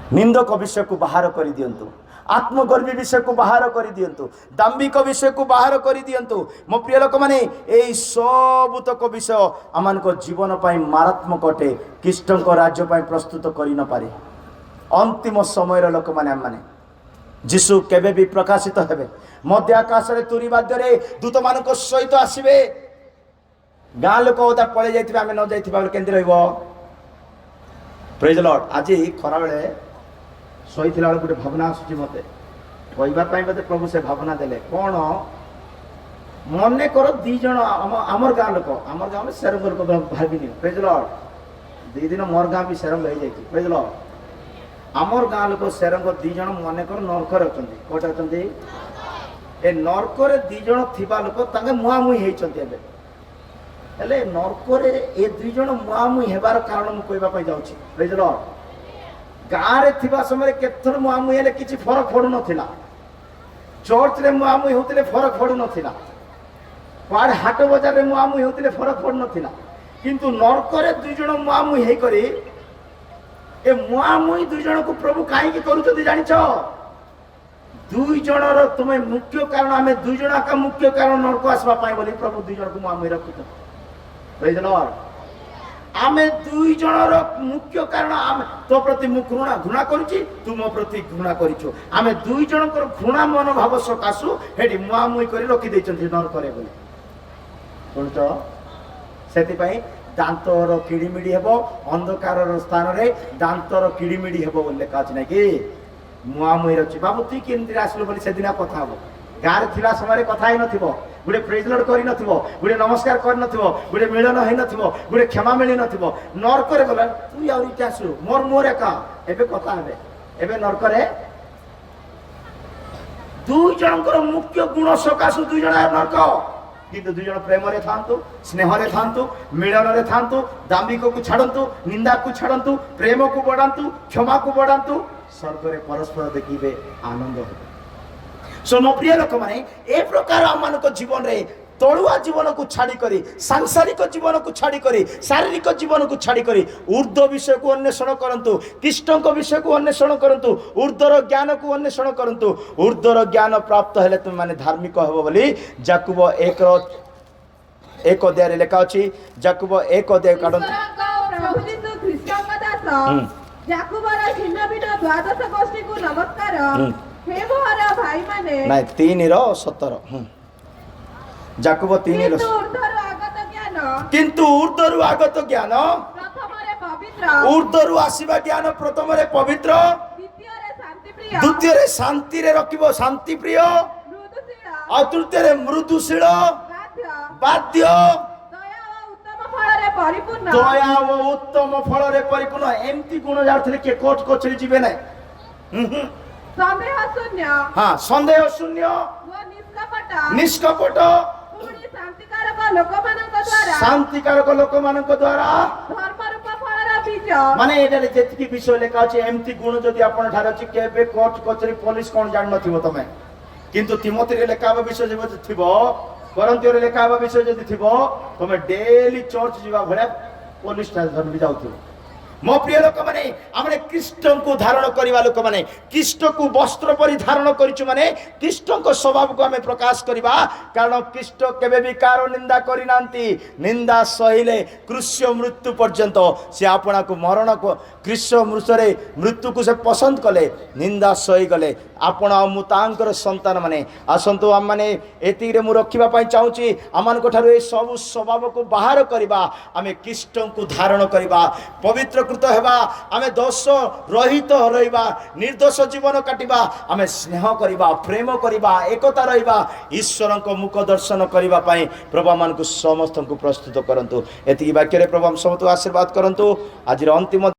A: निंदक विषय को बाहर कर दियंतु, आत्मगर्वी विषय को बाहर कर दियंतु, दाम्भिक विषय को बाहर कर दियंतु। मो प्रिय लोक माने एई सबुतक विषय आमानको जीवन पाई मारात्मक अटे, ख्रीष्टଙ୍କ राज्य पाई प्रस्तुत करि न पारे। अंतिम समय लोक माने यीशु केबे भी प्रकाशित हेबे, मध्य आकाश रे तुरी बाद्य रे दूत मानको सहित आसीबे। गाँ लोक ओदा पळे जाइथिबे, आमे न जाइथिबा केंद्र रहइबो। Praise Lord. आज खरा बेले शोला गोटे भावना आसूची मत कहवाई प्रभु से भावना देले कौन मन कर दी जन आमर गाँ लोक आमर गाँव में सेरंग लोक भाविनी। Praise Lord. 2 दिन मोर गाँ भी सेरंग हो जाए। Praise Lord. आमर गाँ लोक सेरंग 2 जन मन कर नरखर अच्छा कौटे अच्छा ए नरकरे दी जण थिबा लोक तांगे मुहामुही हेइचंती एबे हेले नरकरे ए दुई जण मुहामुही हेबार कारण मु कहबा पई जाउची प्रेज द लॉर्ड गाँ रे थिबा समय केथर मुहामुही हेले किछि फरक पडु नथिला चर्च रे मुहामुही होतिले फरक पडु नथिला पाड़ हाट बजार रे मुहामुही होतिले फरक पडु नथिला किंतु नरकरे दुई जण मुहामुही हेइ करी ए मुहामुही दुई जण को प्रभु काहे की करूछथि जानिछो दुई जनर तुम्हें मुख्य कारण आम दुई जन का मुख्य कारण नरक आसवा बोली प्रभु दुई जन को मुहामुही रखित प्रेज द लॉर्ड आम दुई जनर मुख्य कारण आम तो प्रति मु घृणा करुची तू मो प्रति घृणा करिछु आम दुई जनकर घृणा मनोभाव सकाशु हेडी मुहामुही करी रखि दैछन्ति नरक रे बोली कोनतो सेति पई दांतर किड़िमिड़ी हेबो अंधकार स्थान रे दांतर किड़िमिड़ी हेबो बोले काच नै कि मुहामुही रची बाबू तुई केमती आसलु बोली सेदिना कथा हबो गाँव थिला समय कथा ही नथिबो गुडे प्रेज लॉर्ड करि नथिबो गुडे नमस्कार करि नथिबो गुडे मिलन हेइ नथिबो गुडे क्षमा मिली नथिबो नरक रे गला तुई आउरी आसलु मोर मोर एका एबे कथा हेबे एबे नरक रे दुई जनकर मुख्य गुण सकाशु दुई जन नरक किंतु दुई जन प्रेम रे थांतु स्नेह रे थांतु मिलन रे थांतु दाम्भिक को छाड़ंतु निंदा को छाड़ंतु प्रेम को बढ़ांतु क्षमा को बढ़ांतु स्वर्ग रे परस्पर देखिबे आनंद हो सो मो प्रिय लोक माने ए प्रकार आमान को जीवन रे तळुआ जीवन को छाड़ी करी सांसारिक जीवन को छाड़ी करी शारीरिक जीवन को छाड़ी करी ऊर्ध्व विषय को अन्वेषण करंतु कृष्णक विषय को अन्वेषण करंतु ऊर्ध्वर ज्ञान को अन्वेषण करंतु ऊर्ध्वर ज्ञान प्राप्त हेले तुम माने धार्मिक होबो बोली याकूब 1 अध्याय रे लिखा अछि याकूब 1 अध्याय काढंतु
B: प्रभु यीशु ख्रीष्टଙ୍କ दास याकूबर छिन्न भिन्न द्वादश गोष्ठी को नमस्कार हे मोहर भाई माने
A: नाही 3:17 याकूब 3 किंतु ऊर्ध्वरु आगत ज्ञान
B: प्रथमरे पवित्र
A: ऊर्ध्वरु आसीबा ज्ञान प्रथमरे पवित्र द्वितीय रे शांति रे रखिबो शांति प्रिय और तृतीय रे मृदुशील बाध्य दया व उत्तम फल रे परिपूर्ण एमती गुण जाउथले के कोट कोचरी जीवे नै
B: संदेह शून्य
A: हां संदेह शून्य
B: व
A: निष्कपट शांतिकारक लोक मानक द्वारा
B: धर्म रूप फलर बीज
A: माने एटारे जेतिकी विषय लेखा अछि एमती गुण जदि आपण ठार अछि केबे कोर्ट कचरी पुलिस कोन जान नथिबो तमे किंतु तिमोथी रे लेखाबा विषय जब थिबो करंती रे लेखाबा विषय जदि थिबो तमे डेली चर्च जीवा भले पुलिस स्टेशन भी जाउथिबो मो प्रिय लोक माने हमने कृष्ण को धारण करवा लोक माने कृष्ण को वस्त्र परिधारण करिछु माने कृष्ण को स्वभाव को हमें प्रकाश करवा कारण कृष्ण केबे भी कार निंदा करि नांती निंदा सहिले क्रूस्य मृत्यु पर्यंत से आपना को मरण को कृष्ण मृषरे मृत्यु को से पसंद कले निंदा सही गले आपण मुतांकर संतान माने आसंतु हम माने एति रे मु रखिबा पई चाहूची अमान को ठारो ए सब स्वभाव को बाहर करवा हमें कृष्ण को धारण करवा पवित्र कृत हेबा आमे दोष रहित रहिबा निर्दोष जीवन काटिबा आमे स्नेह करिबा प्रेम करिबा एकता रहिबा ईश्वर को मुख दर्शन करिबा पई प्रभु मान को समस्त को प्रस्तुत करंतु एति वाक्य रे प्रभु हम समस्त आशीर्वाद करंतु आज रे अंतिम